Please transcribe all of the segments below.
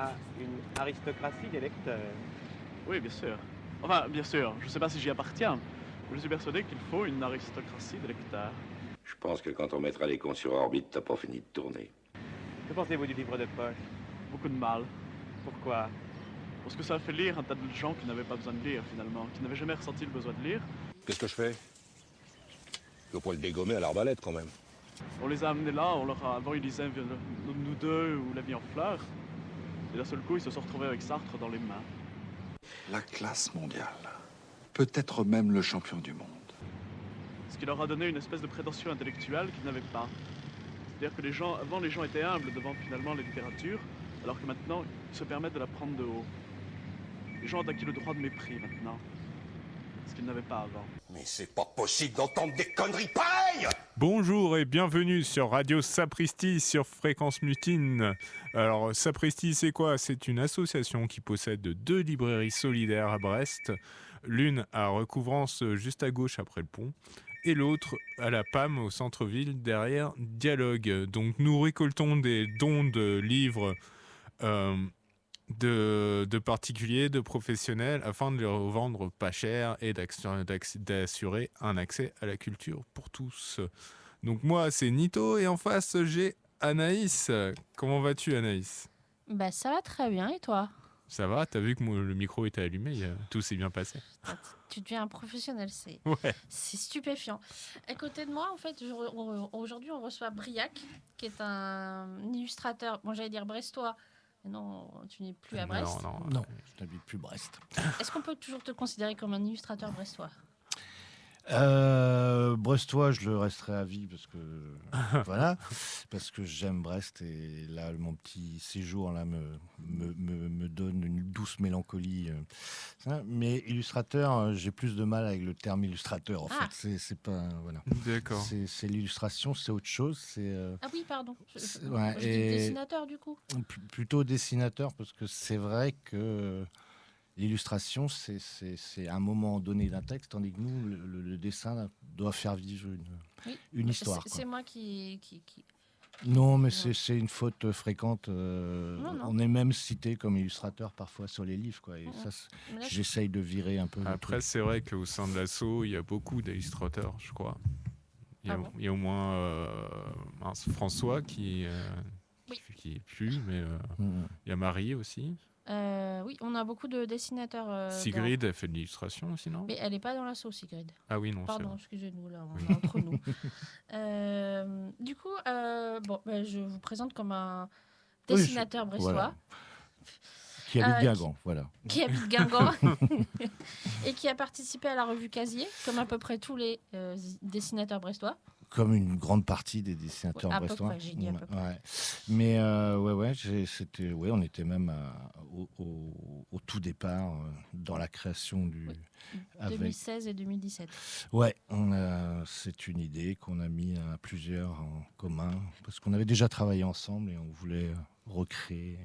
à une aristocratie des lecteurs. Oui, bien sûr. Enfin, bien sûr, je ne sais pas si j'y appartiens. Je suis persuadé qu'il faut une aristocratie de lecteurs. Je pense que quand on mettra les cons sur orbite, t'as pas fini de tourner. Que pensez-vous du livre de poche? Beaucoup de mal. Pourquoi? Parce que ça fait lire un tas de gens qui n'avaient pas besoin de lire, finalement, qui n'avaient jamais ressenti le besoin de lire. Qu'est-ce que je fais? Je dois pas le dégommer à l'arbalète, quand même. On les a amenés là, avant ils lisaient Nous deux ou La vie en fleurs. Et d'un seul coup, ils se sont retrouvés avec Sartre dans les mains. La classe mondiale. Peut-être même le champion du monde. Ce qui leur a donné une espèce de prétention intellectuelle qu'ils n'avaient pas. C'est-à-dire que avant les gens étaient humbles devant finalement la littérature, alors que maintenant, ils se permettent de la prendre de haut. Les gens ont acquis le droit de mépris maintenant. Ce qu'ils n'avaient pas avant. Mais c'est pas possible d'entendre des conneries pareilles! Bonjour et bienvenue sur Radio Sapristi sur Fréquence Mutine. Alors Sapristi c'est quoi? C'est une association qui possède 2 librairies solidaires à Brest, l'une à Recouvrance juste à gauche après le pont et l'autre à la PAM au centre-ville derrière Dialogue. Donc nous récoltons des dons de livres de particuliers, de professionnels, afin de les revendre pas cher et d'assurer un accès à la culture pour tous. Donc moi, c'est Nito, et en face, j'ai Anaïs. Comment vas-tu, Anaïs? Bah ça va très bien, et toi? Ça va? T'as vu que le micro était allumé, tout s'est bien passé. Tu deviens un professionnel, c'est stupéfiant. À côté de moi, en fait, aujourd'hui, on reçoit Briac, qui est un illustrateur, bon, j'allais dire brestois. Non, tu n'es plus à Brest. Non, je n'habite plus Brest. Est-ce qu'on peut toujours te considérer comme un illustrateur brestois? Brestois, je le resterai à vie parce que voilà, parce que j'aime Brest et là mon petit séjour là me donne une douce mélancolie. Mais illustrateur, j'ai plus de mal avec le terme illustrateur en fait. C'est pas voilà. D'accord. C'est l'illustration, c'est autre chose. Ah oui, pardon. Je dis dessinateur du coup. Plutôt dessinateur parce que c'est vrai que l'illustration, c'est un moment donné d'un texte, tandis que nous, le dessin doit faire vivre une histoire. C'est moi qui... Non, mais c'est une faute fréquente. On est même cité comme illustrateur parfois sur les livres, quoi. Et ça, j'essaye de virer un peu. Après, c'est vrai qu'au sein de l'asso, il y a beaucoup d'illustrateurs, je crois. Il y a au moins François qui est plus, mais il y a Marie aussi. Oui, on a beaucoup de dessinateurs. Sigrid, elle fait de l'illustration aussi, non? Mais elle n'est pas dans l'asso, Sigrid. Ah oui, non. Pardon, excusez-nous, là, on est entre nous. Du coup, je vous présente comme un dessinateur brestois. Voilà. Qui habite Guingamp, voilà. Qui habite Guingamp et qui a participé à la revue Casier, comme à peu près tous les dessinateurs brestois. Comme une grande partie des dessinateurs brestois. Peu près, j'ai dit à peu près. Ouais. Mais on était même au tout départ dans la création du. 2016 et 2017. Ouais, c'est une idée qu'on a mis à plusieurs en commun parce qu'on avait déjà travaillé ensemble et on voulait recréer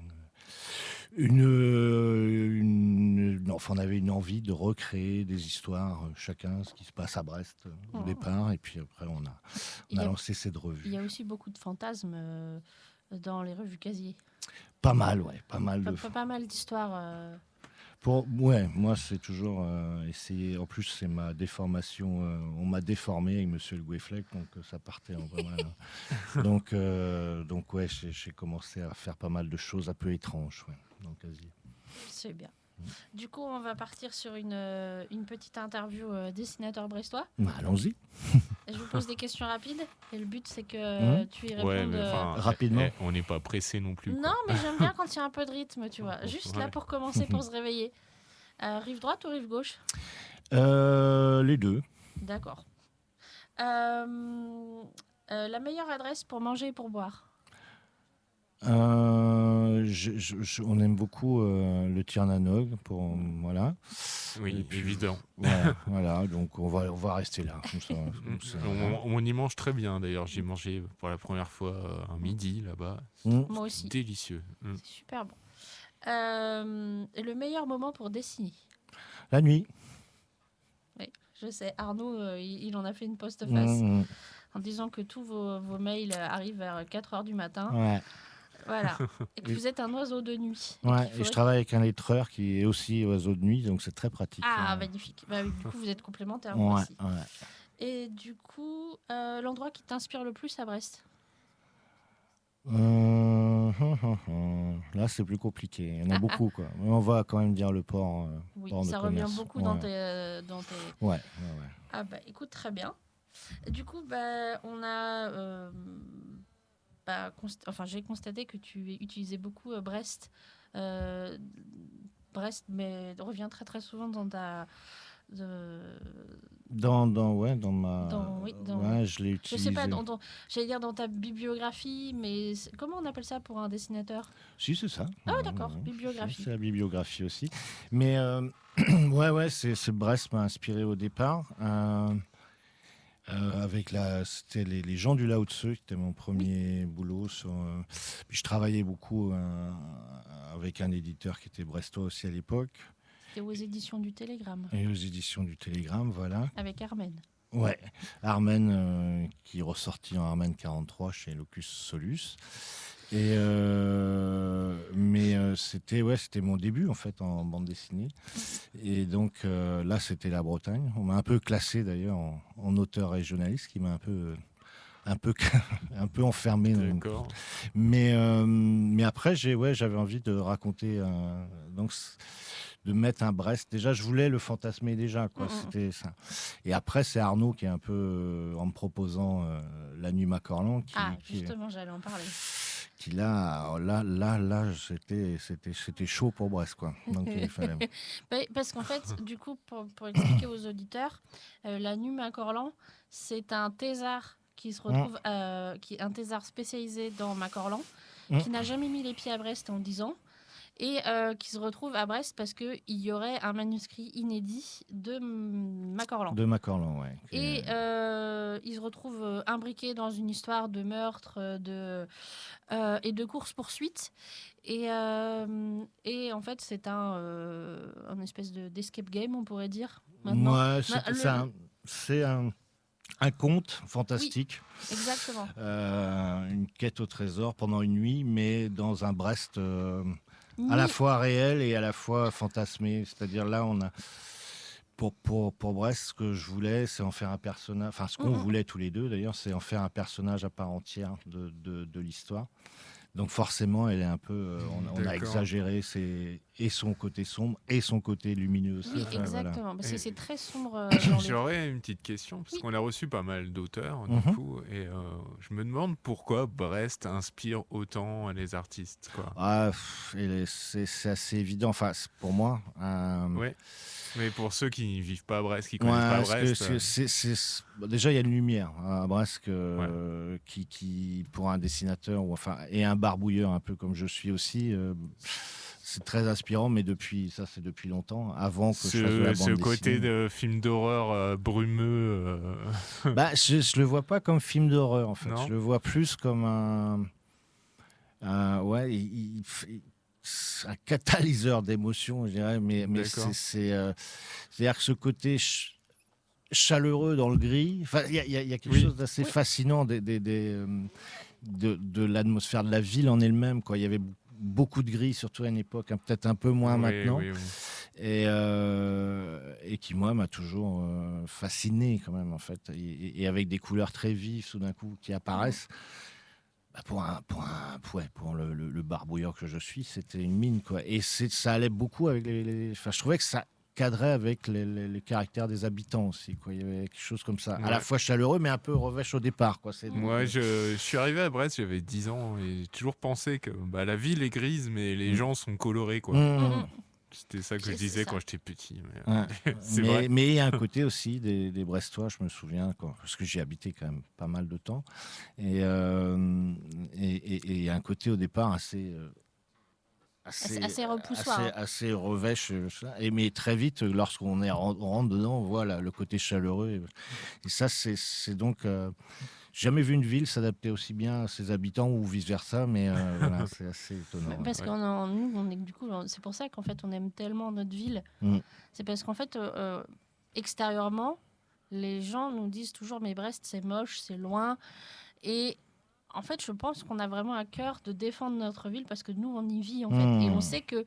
on avait une envie de recréer des histoires, chacun, ce qui se passe à Brest au départ, et puis après on a lancé cette revue. Il y a aussi beaucoup de fantasmes dans les revues Casier. Pas mal d'histoires. Moi c'est toujours essayer. En plus c'est ma déformation. On m'a déformé avec Monsieur Le Gouefflec, donc ça partait en pas mal. donc ouais, j'ai commencé à faire pas mal de choses un peu étranges dans Casier. C'est bien. Du coup, on va partir sur une petite interview dessinateur brestois. Allons-y. Je vous pose des questions rapides et le but c'est que tu y répondes rapidement. On n'est pas pressé non plus. Non, mais j'aime bien quand il y a un peu de rythme, tu vois. Juste là pour commencer, pour se réveiller. Rive droite ou rive gauche? Les deux. D'accord. La meilleure adresse pour manger et pour boire? On aime beaucoup le Tirnanog voilà. Oui, puis, évident. Voilà, donc on va rester là. Comme ça, on y mange très bien d'ailleurs. J'ai mangé pour la première fois un midi là-bas. Moi aussi. Délicieux. C'est super bon. Le meilleur moment pour dessiner? La nuit. Oui, je sais. Arnaud, il en a fait une postface en disant que tous vos mails arrivent vers 4h du matin. Ouais. Voilà. Et que vous êtes un oiseau de nuit. Ouais, et je travaille avec un lettreur qui est aussi oiseau de nuit, donc c'est très pratique. Ah, magnifique. Bah, oui, du coup, vous êtes complémentaires Ouais, aussi. ouais. Et du coup, l'endroit qui t'inspire le plus à Brest? Là, c'est plus compliqué. Il y en a beaucoup, quoi. Mais on va quand même dire le port. Oui, port de ça revient commerce. beaucoup Ouais. dans tes... Ouais. Ah bah écoute, très bien. Et du coup, bah, on a... j'ai constaté que tu utilisais beaucoup Brest. Brest, mais revient très très souvent dans ta... Dans ma. Ouais, je l'ai Je utilisé. sais pas, j'allais dire dans ta bibliographie, mais comment on appelle ça pour un dessinateur? Si, c'est ça. Ah, d'accord, bibliographie. C'est la bibliographie aussi. Mais ouais, c'est Brest m'a inspiré au départ. C'était les gens du Lao Tzu, qui était mon premier boulot. Puis je travaillais beaucoup avec un éditeur qui était brestois aussi à l'époque. C'était aux éditions du Télégramme. Et aux éditions du Télégramme, voilà. Avec Armen. Ouais, Armen, qui est ressorti en Armen 43 chez Locus Solus. Mais c'était mon début en fait en bande dessinée. Et donc là, c'était la Bretagne. On m'a un peu classé d'ailleurs en auteur régionaliste, ce qui m'a un peu enfermé. D'accord. Mais après, j'avais envie de raconter. Donc de mettre un Brest. Déjà, je voulais le fantasmer déjà, quoi. C'était ça. Et après, c'est Arnaud qui est un peu en me proposant La Nuit Macorlan. Justement, j'allais en parler. Qui là, c'était chaud pour Brest, quoi. Donc il fallait. Parce qu'en fait, du coup, pour expliquer aux auditeurs, La Nuit Macorlan, c'est un thésard qui se retrouve, qui est un thésard spécialisé dans Macorlan, qui n'a jamais mis les pieds à Brest en 10 ans. Et qui se retrouve à Brest parce qu'il y aurait un manuscrit inédit de Macorlan. De Macorlan, ouais. Et il se retrouve imbriqué dans une histoire de meurtre et de course-poursuite. Et en fait, c'est un espèce d'escape game, on pourrait dire. Maintenant. Ouais, c'est un conte fantastique. Oui, exactement. Une quête au trésor pendant une nuit, mais dans un Brest... à la fois réel et à la fois fantasmé. C'est-à-dire là, on a pour Brest, ce que je voulais, c'est en faire un personnage. Enfin, ce qu'on voulait tous les deux, d'ailleurs, c'est en faire un personnage à part entière de l'histoire. Donc forcément, elle est un peu. On a exagéré et son côté sombre et son côté lumineux aussi. Oui, exactement. Voilà. C'est très sombre. J'aurais une petite question, parce qu'on a reçu pas mal d'auteurs, du coup, et je me demande pourquoi Brest inspire autant les artistes, quoi. C'est assez évident, enfin, pour moi. Ouais. Mais pour ceux qui ne vivent pas à Brest, qui connaissent pas Brest... Déjà, il y a une lumière à Brest qui, pour un dessinateur et un barbouilleur un peu comme je suis aussi, c'est très inspirant, mais c'est depuis longtemps, avant que je fasse de la bande dessinée. Ce côté de film d'horreur brumeux... je le vois pas comme film d'horreur, en fait. Non. Je le vois plus comme un catalyseur d'émotions, je dirais, mais c'est-à-dire que ce côté chaleureux dans le gris, il y a quelque chose d'assez fascinant de l'atmosphère de la ville en elle-même, quoi. Il y avait beaucoup de gris, surtout à une époque, peut-être un peu moins maintenant, et qui moi m'a toujours fasciné quand même en fait, et avec des couleurs très vives tout d'un coup qui apparaissent. Pour le barbouilleur que je suis, c'était une mine, quoi. Et ça allait beaucoup avec je trouvais que ça cadrait avec les caractères des habitants aussi, quoi. Il y avait quelque chose comme ça, à la fois chaleureux mais un peu revêche au départ, quoi. Moi, je suis arrivé à Brest, j'avais 10 ans et j'ai toujours pensé que la ville est grise mais les gens sont colorés, quoi. C'était ça que je disais quand j'étais petit. Mais il y a un côté aussi des Brestois, je me souviens, parce que j'y habitais quand même pas mal de temps. Et il y a un côté au départ assez repoussoir. Assez revêche. Mais très vite, lorsqu'on rentre dedans, on voit le côté chaleureux. Et ça, c'est donc... jamais vu une ville s'adapter aussi bien à ses habitants ou vice-versa, mais voilà, c'est assez étonnant. Parce du coup, c'est pour ça qu'en fait, on aime tellement notre ville. C'est parce qu'en fait, extérieurement, les gens nous disent toujours « mais Brest, c'est moche, c'est loin ». Et en fait, je pense qu'on a vraiment à cœur de défendre notre ville parce que nous, on y vit, en fait. Et on sait que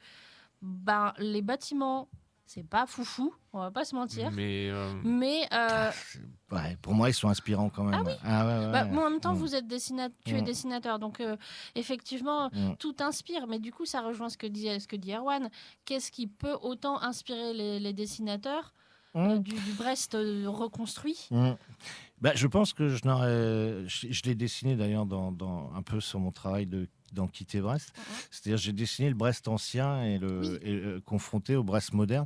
les bâtiments, c'est pas foufou, on va pas se mentir. Mais ouais, pour moi, ils sont inspirants quand même. Ah oui. Ouais. Moi, en même temps, tu es dessinateur, donc effectivement, tout inspire. Mais du coup, ça rejoint ce que dit Erwan. Qu'est-ce qui peut autant inspirer les dessinateurs du Brest reconstruit? Je pense que je l'ai dessiné d'ailleurs un peu sur mon travail dans Quitter Brest. C'est-à-dire j'ai dessiné le Brest ancien et confronté au Brest moderne.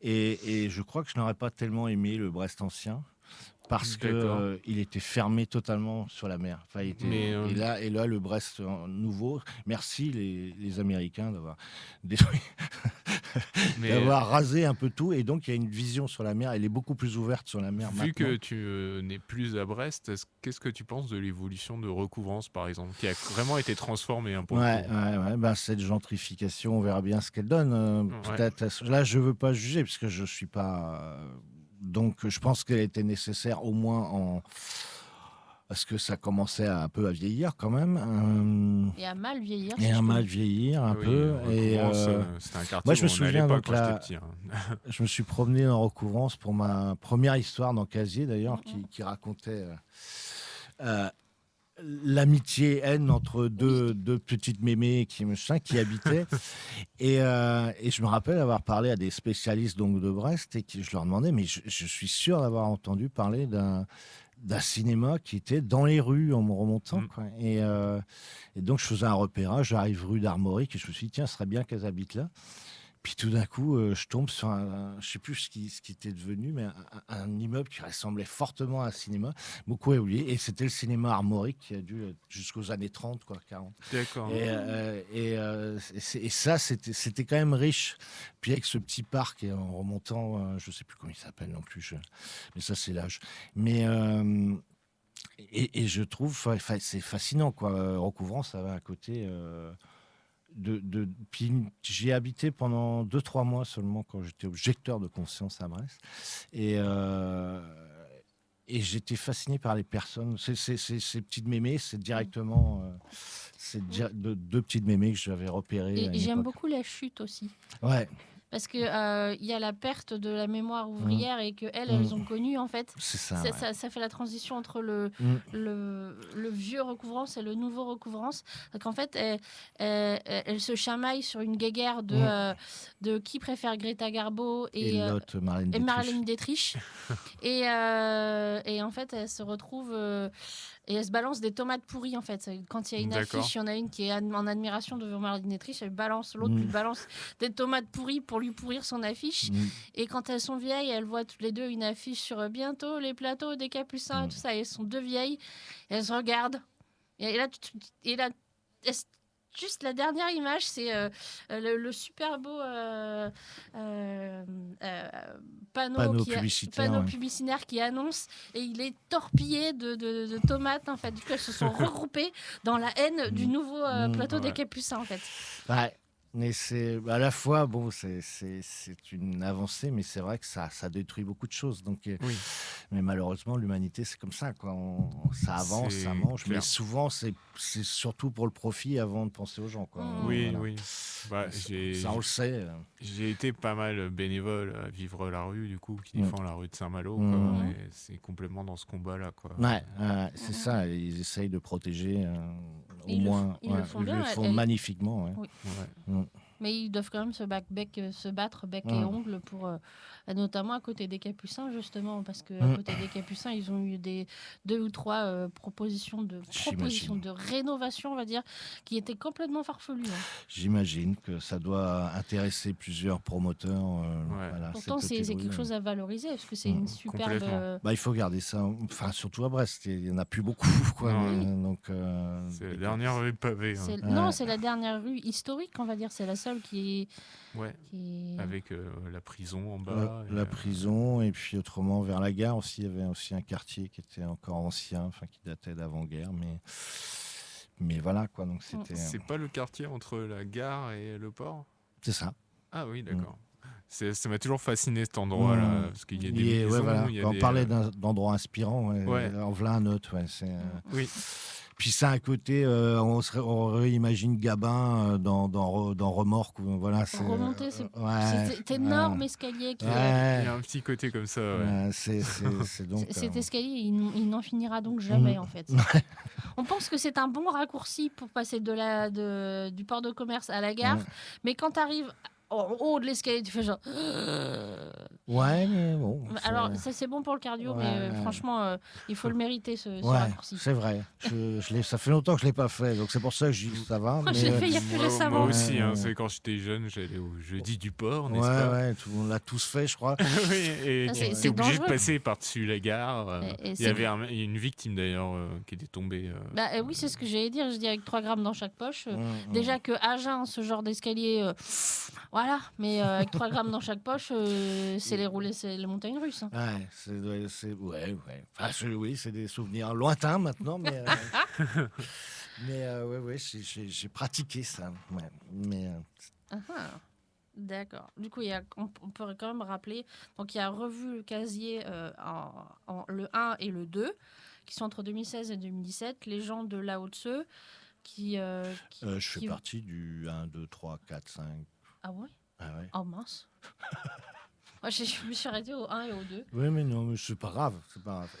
Et je crois que je n'aurais pas tellement aimé le Brest ancien parce qu'il était fermé totalement sur la mer. Enfin, et là, le Brest nouveau, merci les Américains d'avoir détruit, d'avoir rasé un peu tout. Et donc, il y a une vision sur la mer. Elle est beaucoup plus ouverte sur la mer maintenant. Vu que tu n'es plus à Brest, qu'est-ce que tu penses de l'évolution de Recouvrance, par exemple, qui a vraiment été transformée un peu? Cette gentrification, on verra bien ce qu'elle donne. Peut-être. Là, je ne veux pas juger parce que je ne suis pas... Donc, je pense qu'elle était nécessaire au moins parce que ça commençait un peu à vieillir quand même. Et à mal vieillir. Un peu. Et c'était un quartier moi, je me souviens quand j'étais petit. Je me suis promené en Recouvrance pour ma première histoire dans Casier d'ailleurs, qui racontait l'amitié-haine entre deux petites mémées qui habitaient. et je me rappelle avoir parlé à des spécialistes donc, de Brest et je leur demandais, mais je suis sûr d'avoir entendu parler d'un cinéma qui était dans les rues en me remontant. Quoi. Et donc, je faisais un repérage, j'arrive rue d'Armorique et je me suis dit, tiens, ce serait bien qu'elles habitent là. Puis tout d'un coup, je tombe sur je ne sais plus ce qui était devenu, mais un immeuble qui ressemblait fortement à un cinéma, beaucoup évolué. Et c'était le cinéma Armorique qui a dû jusqu'aux années 30, quoi, 40. D'accord. Et ça, c'était quand même riche. Puis avec ce petit parc, et en remontant, je ne sais plus comment il s'appelle non plus, mais ça, c'est l'âge. Mais... Et je trouve, c'est fascinant, quoi. Recouvrance, ça va à côté... Puis j'y ai habité pendant 2-3 mois seulement quand j'étais objecteur de conscience à Brest. Et j'étais fasciné par les personnes. Ces petites mémées, c'est directement... deux petites mémées que j'avais repérées. Et j'aime beaucoup la chute aussi. Ouais. Parce qu'il y a la perte de la mémoire ouvrière et qu'elles ont connu, en fait. C'est ça, ça fait la transition entre le vieux Recouvrance et le nouveau Recouvrance. Donc, en fait, elles se chamaillent sur une guéguerre de qui préfère Greta Garbo et Marlène Dietrich. et en fait, elles se retrouvent... et elle se balance des tomates pourries, en fait. Quand il y a une affiche, il y en a une qui est en admiration devant Marlène Dietrich, elle balance, l'autre lui balance des tomates pourries pour lui pourrir son affiche. Et quand elles sont vieilles, elles voient toutes les deux une affiche sur bientôt les plateaux des Capucins et tout ça. Et elles sont deux vieilles, elles se regardent. Et là, juste la dernière image, c'est le super beau panneau publicitaire qui annonce, et il est torpillé de tomates, en fait. Du coup, elles se sont regroupées dans la haine du nouveau plateau des Capucins, en fait. Ouais. Mais c'est à la fois, c'est une avancée, mais c'est vrai que ça détruit beaucoup de choses. Donc, mais malheureusement, l'humanité, c'est comme ça, quoi. Ça avance, ça mange, clair. Mais souvent, c'est surtout pour le profit avant de penser aux gens, quoi. Oui. Ça, on le sait. J'ai été pas mal bénévole à Vivre la rue, du coup, qui défend la rue de Saint-Malo. Et c'est complètement dans ce combat-là, quoi. C'est ça. Ils essayent de protéger, au moins. Ils le font bien. Ils le font magnifiquement. Mais ils doivent quand même se battre bec et ongles pour, notamment à côté des Capucins, justement, parce qu'à côté des Capucins, ils ont eu 2 ou 3 propositions de rénovation, on va dire, qui étaient complètement farfelues. J'imagine que ça doit intéresser plusieurs promoteurs. Pourtant, c'est quelque chose à valoriser, parce que c'est une superbe... il faut garder ça, enfin, surtout à Brest, il n'y en a plus beaucoup, quoi. C'est la dernière rue pavée. Non, c'est la dernière rue historique, on va dire, c'est la seule qui est... Avec la prison en bas. La prison, et puis autrement, vers la gare aussi, il y avait aussi un quartier qui était encore ancien, qui datait d'avant-guerre, mais voilà, quoi. Donc c'était... C'est pas le quartier entre la gare et le port ? C'est ça. Ah oui, d'accord. Ça m'a toujours fasciné, cet endroit-là, parce qu'il y a des maisons, on parlait d'endroits inspirants, en voilà un autre. Oui. Puis ça a un côté, on réimagine Gabin dans Remorque. Voilà, Pour remonter, c'est ouais, cet énorme escalier qui Il y ouais, a un petit côté comme ça. Ouais. ouais, c'est donc. Cet escalier, il n'en finira donc jamais en fait. On pense que c'est un bon raccourci pour passer du port de commerce à la gare, mais quand tu arrives en haut de l'escalier, tu fais genre. Ouais, mais bon. Alors, ça c'est bon pour le cardio, Ouais, mais ouais. franchement, il faut le mériter ce Ouais, raccourci. c'est vrai. Ça fait longtemps que je l'ai pas fait, donc c'est pour ça que je dis ça va. Moi, je l'ai fait il y a plus Moi récemment. aussi, hein, Ouais. c'est quand j'étais jeune, j'allais au jeudi du port, n'est-ce Ouais, pas ouais, on l'a tous fait, je crois. Oui, et Ah, tu c'est es obligé de dangereux. passer par-dessus la gare. Et Il c'est- y avait une victime d'ailleurs qui était tombée. Oui, c'est ce que j'allais dire. Je dis avec 3 grammes dans chaque poche. Déjà que Agen, ce genre d'escalier, voilà. Mais avec 3 grammes dans chaque poche, c'est les montagnes russes. Hein. Ouais, ouais. Enfin, oui, c'est des souvenirs lointains maintenant, mais ouais, j'ai pratiqué ça. Ouais. Mais Ah, d'accord. Du coup, on pourrait quand même rappeler. Donc, il y a revu le casier le 1 et le 2, qui sont entre 2016 et 2017. Les gens de Lao Tse qui. je fais partie du 1, 2, 3, 4, 5. Ah ouais? Ah ouais. Oh mince. Moi, je me suis arrêtée au 1 et au 2. Oui, mais non, mais c'est pas grave.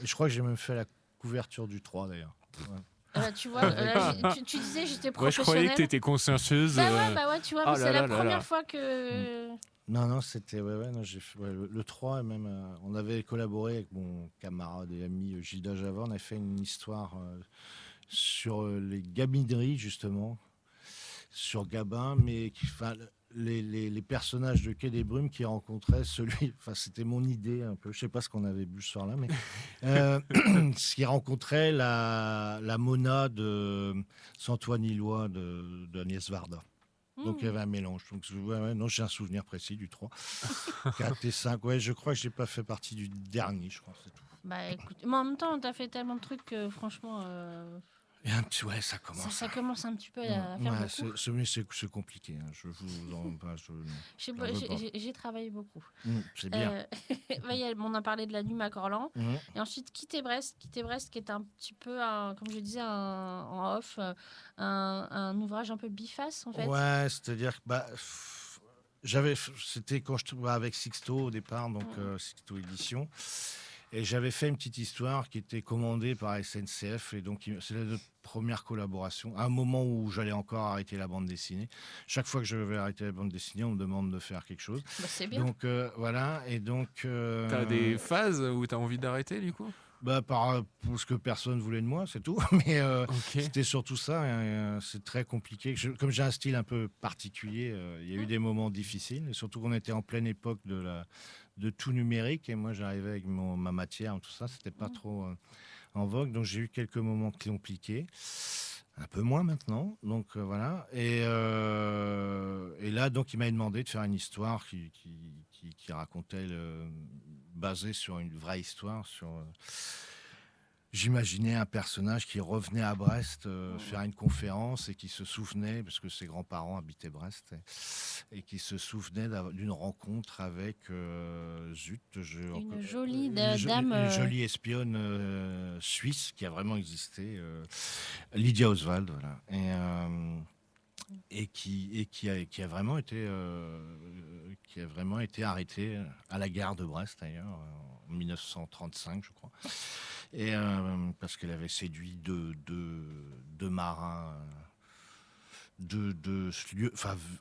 Et je crois que j'ai même fait la couverture du 3 d'ailleurs. Ouais. Tu vois, tu disais j'étais Moi, je professionnelle. croyais que tu étais consciencieuse. Bah ouais, tu vois, Oh mais c'est là la là là première là. fois que. Non, c'était. Ouais, non, j'ai fait le 3 et même. On avait collaboré avec mon camarade et ami Gilda Java. On a fait une histoire sur les gamineries, justement, sur Gabin, mais les personnages de Quai des Brumes qui rencontraient c'était mon idée un peu, je sais pas ce qu'on avait bu ce soir-là, mais ce qui rencontrait la Mona de Santoine-Illois de Agnès Varda. Donc il y avait un mélange. Donc non, j'ai un souvenir précis du 3. 4 et 5, ouais, je crois que j'ai pas fait partie du dernier, je crois, c'est tout. Bah écoute, mais en même temps, t'as fait tellement de trucs que franchement. Et un petit, ouais, ça commence. Ça commence un petit peu à faire beaucoup. C'est compliqué. Hein. Je vous en pas. J'ai travaillé beaucoup. C'est bien. On a parlé de la nuit Macorlan. Mhm. Et ensuite, Quitter Brest qui est un petit peu, comme je disais en off, un ouvrage un peu biface en fait. Ouais, c'est-à-dire que c'était quand je trouvais avec Sixto au départ, donc Sixto Édition. Et j'avais fait une petite histoire qui était commandée par SNCF. Et donc, c'est notre première collaboration. À un moment où j'allais encore arrêter la bande dessinée. Chaque fois que je vais arrêter la bande dessinée, on me demande de faire quelque chose. Bah, c'est bien. Donc, voilà. Et donc. T'as des phases où t'as envie d'arrêter, du coup? Parce que personne voulait de moi, c'est tout. Mais c'était surtout ça. C'est très compliqué. Comme j'ai un style un peu particulier, il y a eu des moments difficiles. Et surtout qu'on était en pleine époque de tout numérique. Et moi, j'arrivais avec ma matière, tout ça. C'était pas trop en vogue. Donc, j'ai eu quelques moments compliqués. Un peu moins maintenant. Donc, voilà. Et là, donc, il m'a demandé de faire une histoire qui racontait basée sur une vraie histoire. J'imaginais un personnage qui revenait à Brest faire une conférence et qui se souvenait, parce que ses grands-parents habitaient Brest, et qui se souvenait d'une rencontre avec une jolie dame. Une jolie espionne suisse qui a vraiment existé, Lydia Oswald, voilà. Et qui a vraiment été arrêtée à la gare de Brest d'ailleurs en 1935 je crois, et parce qu'elle avait séduit deux marins,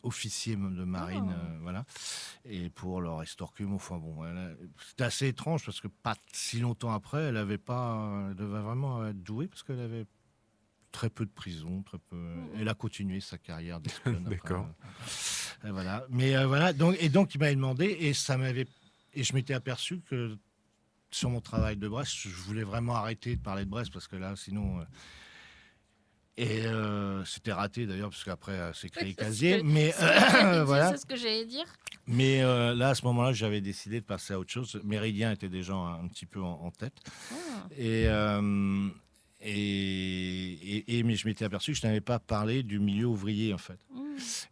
officiers de marine, voilà, et pour leur estorquer. Enfin bon, c'était assez étrange parce que pas si longtemps après, elle devait vraiment être douée parce qu'elle avait très peu de prison, très peu. Elle a continué sa carrière d'espionne. D'accord. Voilà. Mais voilà. Donc il m'avait demandé et je m'étais aperçu que sur mon travail de Brest, je voulais vraiment arrêter de parler de Brest parce que là, sinon. C'était raté d'ailleurs parce qu'après c'est créé casier. Mais voilà. C'est ce que j'allais dire. Mais là, à ce moment-là, j'avais décidé de passer à autre chose. Méridien était déjà un petit peu en tête. Mais je m'étais aperçu que je n'avais pas parlé du milieu ouvrier, en fait.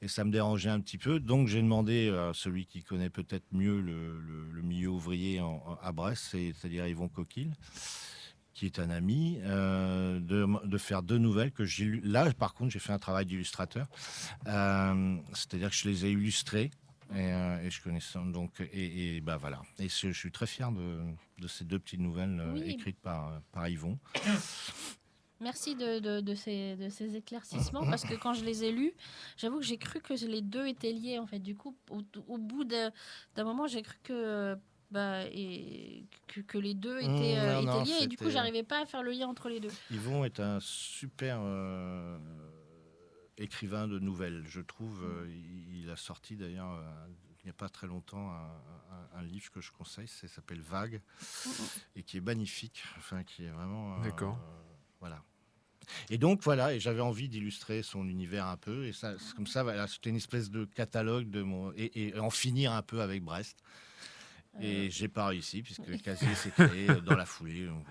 Et ça me dérangeait un petit peu. Donc, j'ai demandé à celui qui connaît peut-être mieux le milieu ouvrier à Brest, c'est-à-dire Yvon Coquille, qui est un ami, de faire 2 nouvelles que j'ai lues. Là, par contre, j'ai fait un travail d'illustrateur. C'est-à-dire que je les ai illustrées. Et je connais ça, donc, et bah voilà. Et je suis très fier de ces 2 petites nouvelles écrites par Yvon. Merci de ces éclaircissements, parce que quand je les ai lus, j'avoue que j'ai cru que les 2 étaient liés, en fait. Du coup, au bout d'un moment, j'ai cru que les 2 étaient liés, et du coup, j'arrivais pas à faire le lien entre les 2. Yvon est un super écrivain de nouvelles, je trouve. Il a sorti d'ailleurs il n'y a pas très longtemps un livre que je conseille, ça s'appelle Vague, et qui est magnifique, enfin qui est vraiment D'accord. Voilà. Et donc voilà, et j'avais envie d'illustrer son univers un peu, et ça, comme ça, voilà, c'était une espèce de catalogue de mon et en finir un peu avec Brest. Et j'ai pas réussi puisque le casier s'est créé dans la foulée. Donc,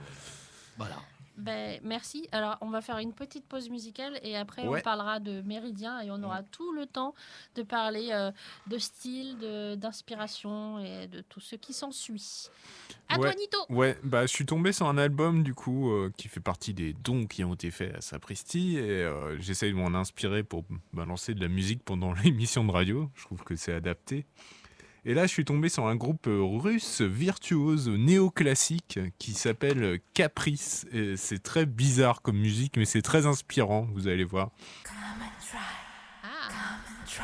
voilà. Ben, merci. Alors, on va faire une petite pause musicale et après, on parlera de Méridien et on aura tout le temps de parler de style, d'inspiration et de tout ce qui s'ensuit. À toi, Nito. Ouais, bah, je suis tombé sur un album du coup qui fait partie des dons qui ont été faits à Sapristi et j'essaye de m'en inspirer pour balancer de la musique pendant l'émission de radio. Je trouve que c'est adapté. Et là, je suis tombé sur un groupe russe virtuose néoclassique qui s'appelle Caprice. Et c'est très bizarre comme musique, mais c'est très inspirant, vous allez voir. Come and try. Come and try.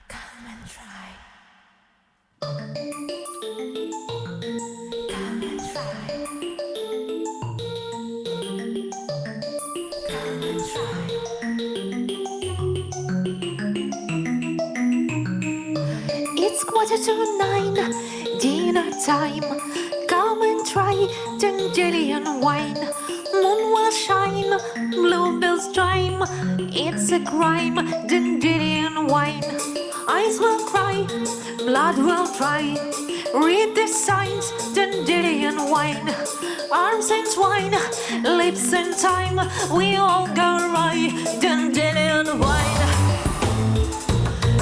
Come and try. Come and try. Come and try. It's 8:45, dinner time. Come and try Dandelion wine. Moon will shine, bluebells chime. It's a crime, Dandelion wine. Eyes will cry, blood will dry. Read the signs, Dandelion wine. Arms entwine, lips in time. We all go right, Dandelion wine.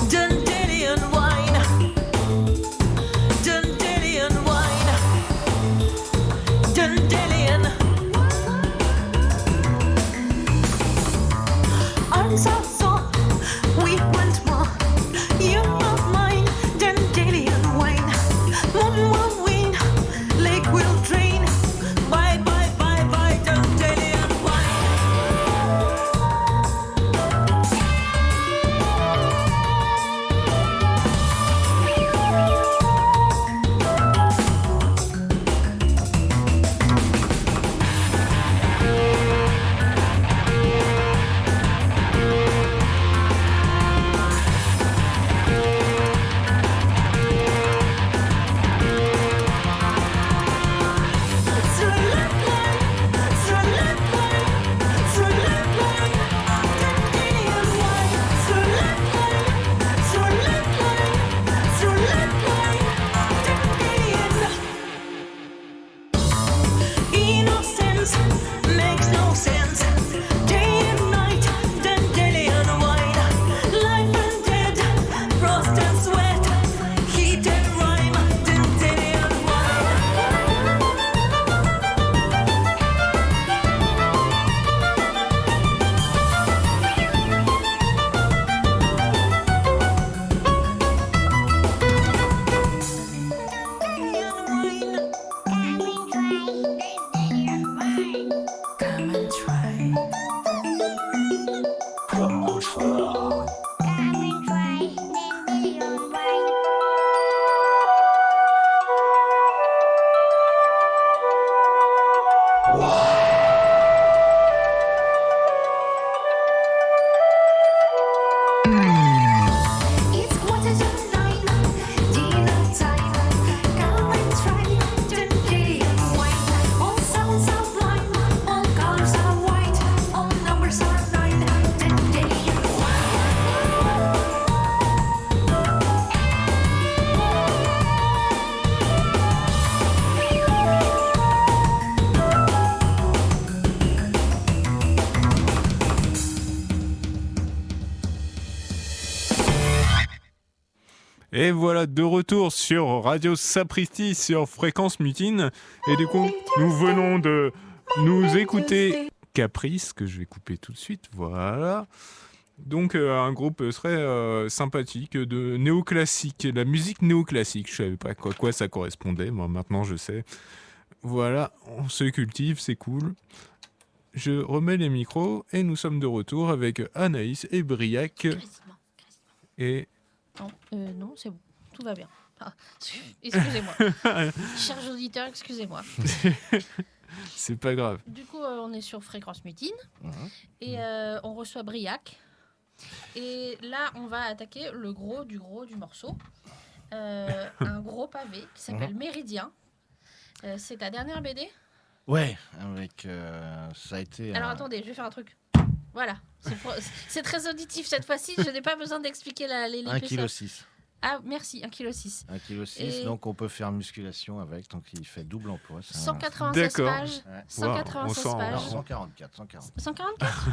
Dandelion wine. Dandelion wine. Dandelion. Arms are sore, we want more. You are mine, Dandelion wine. Moon will win, lake will drain. Bye, bye, bye, bye, Dandelion wine. Innocence makes no sense. Day and night, Dandelion wine. Life and dead, frost and sweat, heat and rhyme, Dandelion Come and try. Come and try. Dandelion wine. It's 8:45, dinner time. Come and try Dandelion wine. All sounds are blind, all colors are white, all numbers are 9. Dandelion Et voilà, de retour sur Radio Sapristi sur Fréquence Mutine. Et du coup, nous venons de nous écouter Caprice, que je vais couper tout de suite, voilà. Donc un groupe très sympathique de néoclassique, la musique néoclassique, je savais pas à quoi ça correspondait, moi maintenant je sais. Voilà, on se cultive, c'est cool. Je remets les micros et nous sommes de retour avec Anaïs et Briac. Quasiment. Et Non, c'est bon, tout va bien. Ah, excusez-moi. Chers auditeurs, excusez-moi. c'est pas grave. Du coup, on est sur Fréquence Mutine et on reçoit Briac. Et là, on va attaquer le gros du morceau. Un gros pavé qui s'appelle Méridien. C'est ta dernière BD ? Ouais, avec ça a été. Alors attendez, je vais faire un truc. Voilà. C'est très auditif cette fois-ci. Je n'ai pas besoin d'expliquer l'épaisseur. 1,6 kg. Ah, merci, 1,6 kg. 1,6 kg, donc on peut faire musculation avec, donc il fait double emploi. 196 pages. Ouais. 196 Wow, pages. 144. 144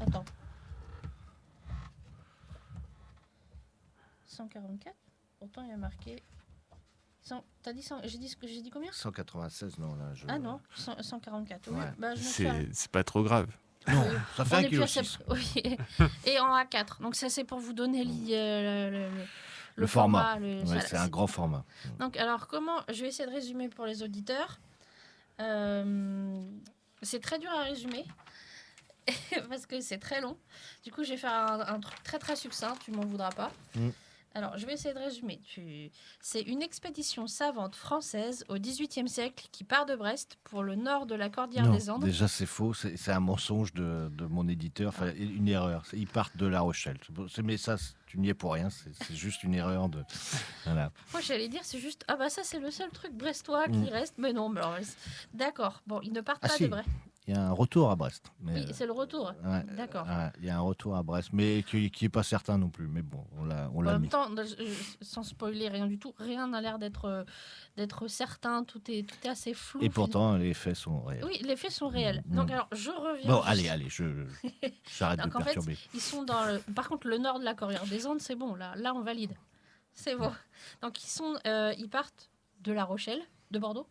Attends. 144 Pourtant, il y a marqué... T'as dit 100... J'ai dit combien 196, non, là. Ah non, 144. Oui. Ouais. Bah, je me fais... C'est pas trop grave. Non, ça fait On 1,6 est plus à kg. oui. Et en A4. Donc ça, c'est pour vous donner le format. format. Ouais, c'est un grand format. Donc alors, je vais essayer de résumer pour les auditeurs. C'est très dur à résumer. Parce que c'est très long. Du coup, je vais faire un truc très très succinct. Tu m'en voudras pas. Alors, je vais essayer de résumer. C'est une expédition savante française au XVIIIe siècle qui part de Brest pour le nord de la Cordillère Non, des Andes. déjà c'est faux, c'est un mensonge de mon éditeur, enfin une erreur. Ils partent de La Rochelle. Mais ça, tu n'y es pour rien, c'est juste une erreur de. Voilà. Moi, j'allais dire, c'est juste, ah bah ça, c'est le seul truc brestois qui reste. Mais non, mais alors, d'accord. Bon, ils ne partent pas si. de Brest. Il y a un retour à Brest. Mais, Oui, c'est le retour. ouais, D'accord. ouais, il y a un retour à Brest, mais qui n'est pas certain non plus. Mais bon, on En l'a même mis. temps, sans spoiler rien du tout, rien n'a l'air d'être certain. Tout est assez flou. Et pourtant, les faits sont réels. Oui, les faits sont réels. Donc, alors, je reviens. Bon, juste- allez, j'arrête de Donc, en fait, perturber. ils sont Par contre, le nord de la Cordillère des Andes, c'est bon. Là, on valide. C'est bon. Donc, ils partent de La Rochelle, de Bordeaux,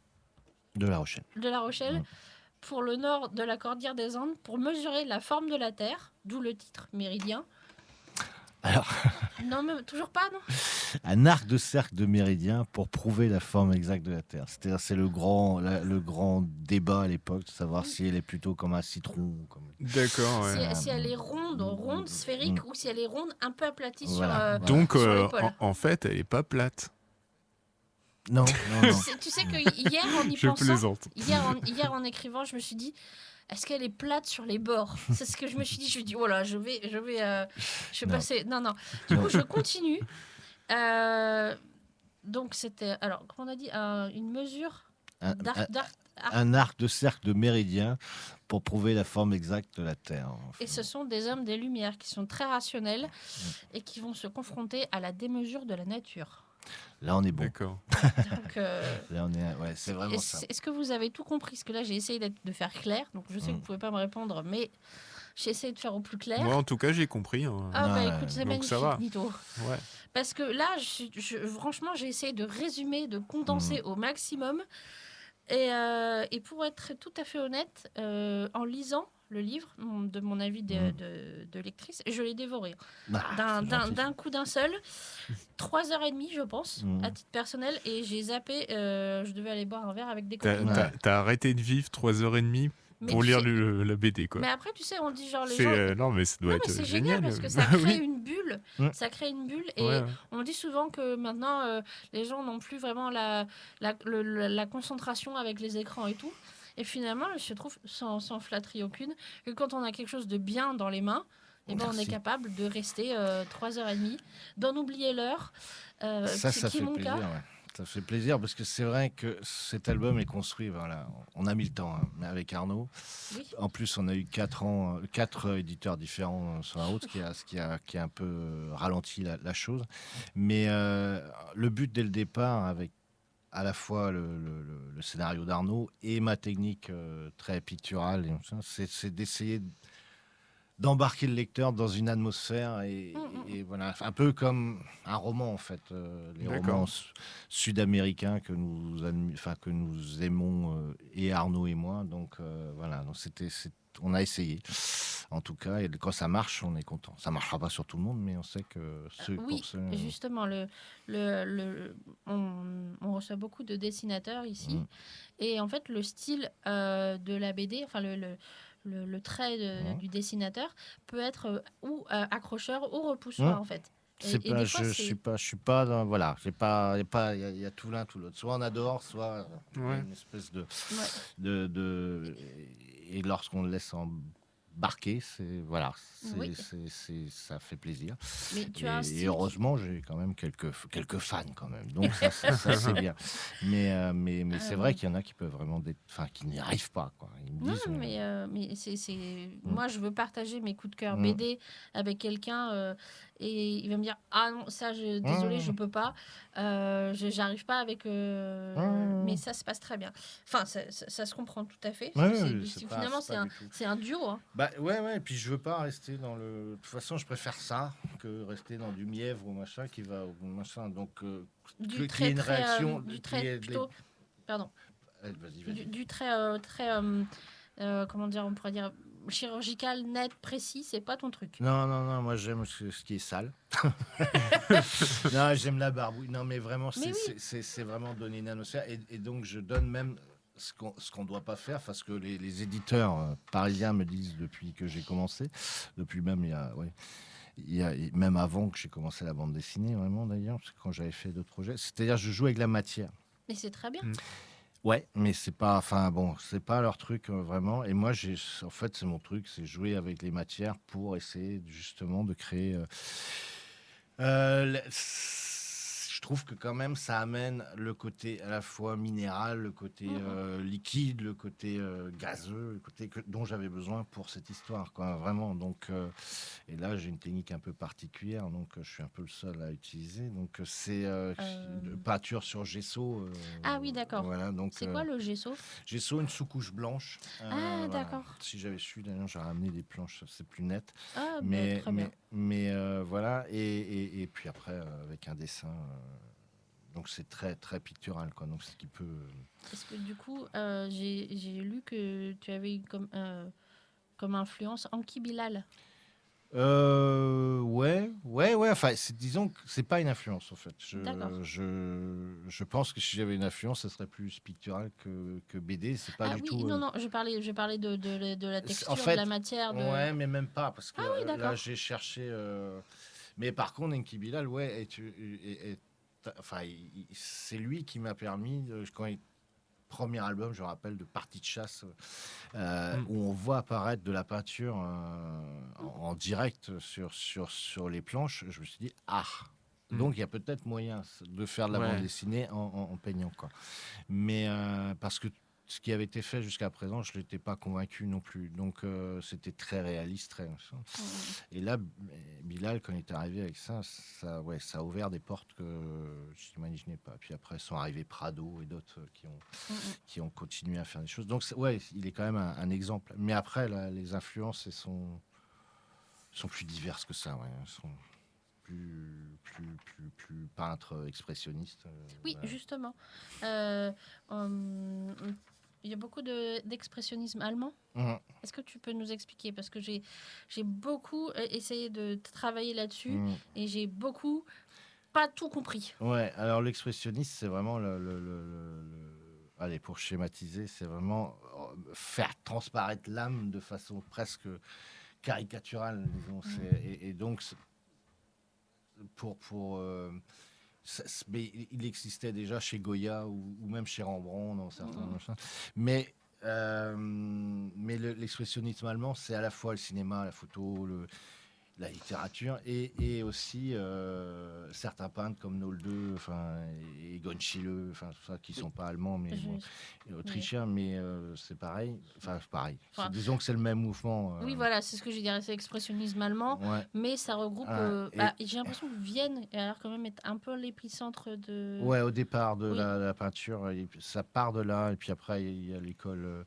De La Rochelle. de La Rochelle, pour le nord de la Cordillère des Andes, pour mesurer la forme de la Terre, d'où le titre Méridien. Alors, Non, mais toujours pas, non un arc de cercle de méridien pour prouver la forme exacte de la Terre. C'est le grand débat à l'époque, de savoir si elle est plutôt comme un citron. ou Comme... D'accord, ouais. Si elle est ronde, sphérique, ou si elle est ronde, un peu aplatie Voilà. Donc, sur l'épaule. en fait, elle est pas plate. Non. Tu sais que hier, en y Je pensant, plaisante. hier en écrivant, je me suis dit, est-ce qu'elle est plate sur les bords? C'est ce que je me suis dit. Je me suis dit, oh là, je vais Non. passer. Non. Du coup, je continue. Donc, c'était, alors, comment on a dit, une mesure Un arc de cercle de méridien pour prouver la forme exacte de la Terre. Et ce sont des hommes des Lumières qui sont très rationnels et qui vont se confronter à la démesure de la nature. Là, on est bon. D'accord. Donc, Là, on est, ouais, c'est vraiment ça. est-ce que vous avez tout compris? Parce que là, j'ai essayé de faire clair. Donc, je sais que vous ne pouvez pas me répondre, mais j'ai essayé de faire au plus clair. Moi, en tout cas, j'ai compris. Hein. Ah, bah Ouais. écoute, c'est Donc, magnifique, ça va. Nito. Ouais. Parce que là, franchement, j'ai essayé de résumer, de condenser au maximum. Et pour être tout à fait honnête, en lisant le livre, de mon avis de lectrice, je l'ai dévoré. D'un coup, d'un seul. 3h30, je pense, à titre personnel. Et j'ai zappé, je devais aller boire un verre avec des copines. T'as arrêté de vivre 3h30 Mais pour tu lire sais- la BD, quoi. Mais après, tu sais, on dit genre les C'est, gens... non, mais ça doit Non, mais être c'est génial. génial parce que ça Bah crée oui. une bulle. Ça crée une bulle et Ouais. on dit souvent que maintenant les gens n'ont plus vraiment la concentration avec les écrans et tout. Et finalement, je trouve, sans flatterie aucune, que quand on a quelque chose de bien dans les mains, eh ben, on est Merci. capable de rester 3h30, d'en oublier l'heure. Ça qui fait est mon plaisir. cas. Ouais. Ça fait plaisir parce que c'est vrai que cet album est construit. Voilà, on a mis le temps mais avec Arnaud. Oui. En plus, on a eu 4 éditeurs différents sur la route, ce qui a un peu ralenti la chose. Mais le but dès le départ, avec à la fois le scénario d'Arnaud et ma technique très picturale, c'est d'essayer d'embarquer le lecteur dans une atmosphère et voilà, un peu comme un roman en fait, les D'accord. romans sud-américains que que nous aimons et Arnaud et moi. Donc voilà, donc on a essayé en tout cas, et quand ça marche, on est content. Ça marchera pas sur tout le monde, mais on sait que Oui, justement, on reçoit beaucoup de dessinateurs ici. Et en fait, le style de la BD, enfin le trait du dessinateur peut être ou accrocheur ou repoussoir en fait. C'est Et pas, des fois, je suis pas dans, voilà, il y a tout l'un, tout l'autre. Soit on adore, soit il y a une espèce et lorsqu'on le laisse embarquer, ça fait plaisir. Mais tu as un style et heureusement, j'ai quand même quelques fans quand même. Donc ça c'est bien. Mais c'est vrai qu'il y en a qui peuvent vraiment, qui n'y arrivent pas, quoi. Ils me disent, mais moi, je veux partager mes coups de cœur BD avec quelqu'un et il va me dire ah non, ça, désolé, je peux pas. J'arrive pas avec. Mais ça se passe très bien. Enfin, ça se comprend tout à fait. Finalement, c'est un duo. Hein. Bah ouais. Et puis je veux pas rester dans le. De toute façon, je préfère ça que rester dans du mièvre ou machin qui va machin. Donc du qu'il y ait une réaction. Du trait plutôt. Pardon. Vas-y. Du trait très. Comment dire, on pourrait dire chirurgical, net, précis, c'est pas ton truc. Non, moi j'aime ce qui est sale. Non, j'aime la barbouille. Non, mais vraiment, c'est vraiment donner une atmosphère. Et donc, je donne même ce qu'on doit pas faire, parce que les éditeurs parisiens me disent depuis que j'ai commencé, depuis même même avant que j'ai commencé la bande dessinée, vraiment d'ailleurs, parce que quand j'avais fait d'autres projets, c'est-à-dire je joue avec la matière. Mais c'est très bien. Ouais, mais c'est pas, c'est pas leur truc vraiment. Et moi, en fait, c'est mon truc, c'est jouer avec les matières pour essayer justement de créer. Je trouve que quand même, ça amène le côté à la fois minéral, le côté liquide, le côté gazeux, le côté dont j'avais besoin pour cette histoire, quoi, vraiment. Donc, et là, j'ai une technique un peu particulière, donc je suis un peu le seul à utiliser. Donc, c'est peinture sur gesso. Ah oui, d'accord. Voilà, donc c'est quoi le gesso? Gesso, une sous-couche blanche. Ah, d'accord. Si j'avais su, d'ailleurs, j'aurais ramené des planches, c'est plus net. Ah, très bien. Mais voilà, et puis après, avec un dessin. Donc c'est très très pictural, quoi. Donc ce qui peut. Parce que du coup, j'ai lu que tu avais eu comme influence Anki Bilal. Ouais. Enfin, disons que c'est pas une influence en fait. Je pense que si j'avais une influence, ça serait plus pictural que BD. C'est pas du tout. Non, je parlais de la texture, en fait, de la matière. Ouais, mais même pas, parce que là j'ai cherché. Mais par contre, Enki Bilal, c'est lui qui m'a permis, premier album, je me rappelle, de Partie de chasse, où on voit apparaître de la peinture en direct sur les planches. Je me suis dit, donc il y a peut-être moyen de faire de la bande dessinée en peignant, quoi. Mais parce que ce qui avait été fait jusqu'à présent, je n'étais pas convaincu non plus. Donc, c'était très réaliste. Et là, Bilal, quand il est arrivé avec ça a ouvert des portes que je n'imaginais pas. Puis après, sont arrivés Prado et d'autres qui ont continué à faire des choses. Donc, il est quand même un exemple. Mais après, là, les influences sont plus diverses que ça. Elles sont plus peintres expressionnistes. Oui, voilà. Justement. Il y a beaucoup d'expressionnisme allemand. Est-ce que tu peux nous expliquer? Parce que j'ai beaucoup essayé de travailler là-dessus et j'ai beaucoup pas tout compris. Ouais, alors l'expressionnisme, c'est vraiment allez, pour schématiser, c'est vraiment faire transparaître l'âme de façon presque caricaturale, disons. Et donc, mais il existait déjà chez Goya ou même chez Rembrandt dans certains machins. Mais l'expressionnisme allemand, c'est à la fois le cinéma, la photo, la littérature et aussi certains peintres comme Nolde, et Egon Schiele, tout ça, qui sont pas allemands mais autrichiens, mais c'est pareil. Disons que c'est le même mouvement. Oui, voilà, c'est ce que j'ai dit, c'est l'expressionnisme allemand, mais ça regroupe. J'ai l'impression que Vienne a l'air quand même être un peu l'épicentre de. Ouais, au départ de la peinture, ça part de là, et puis après il y a l'école.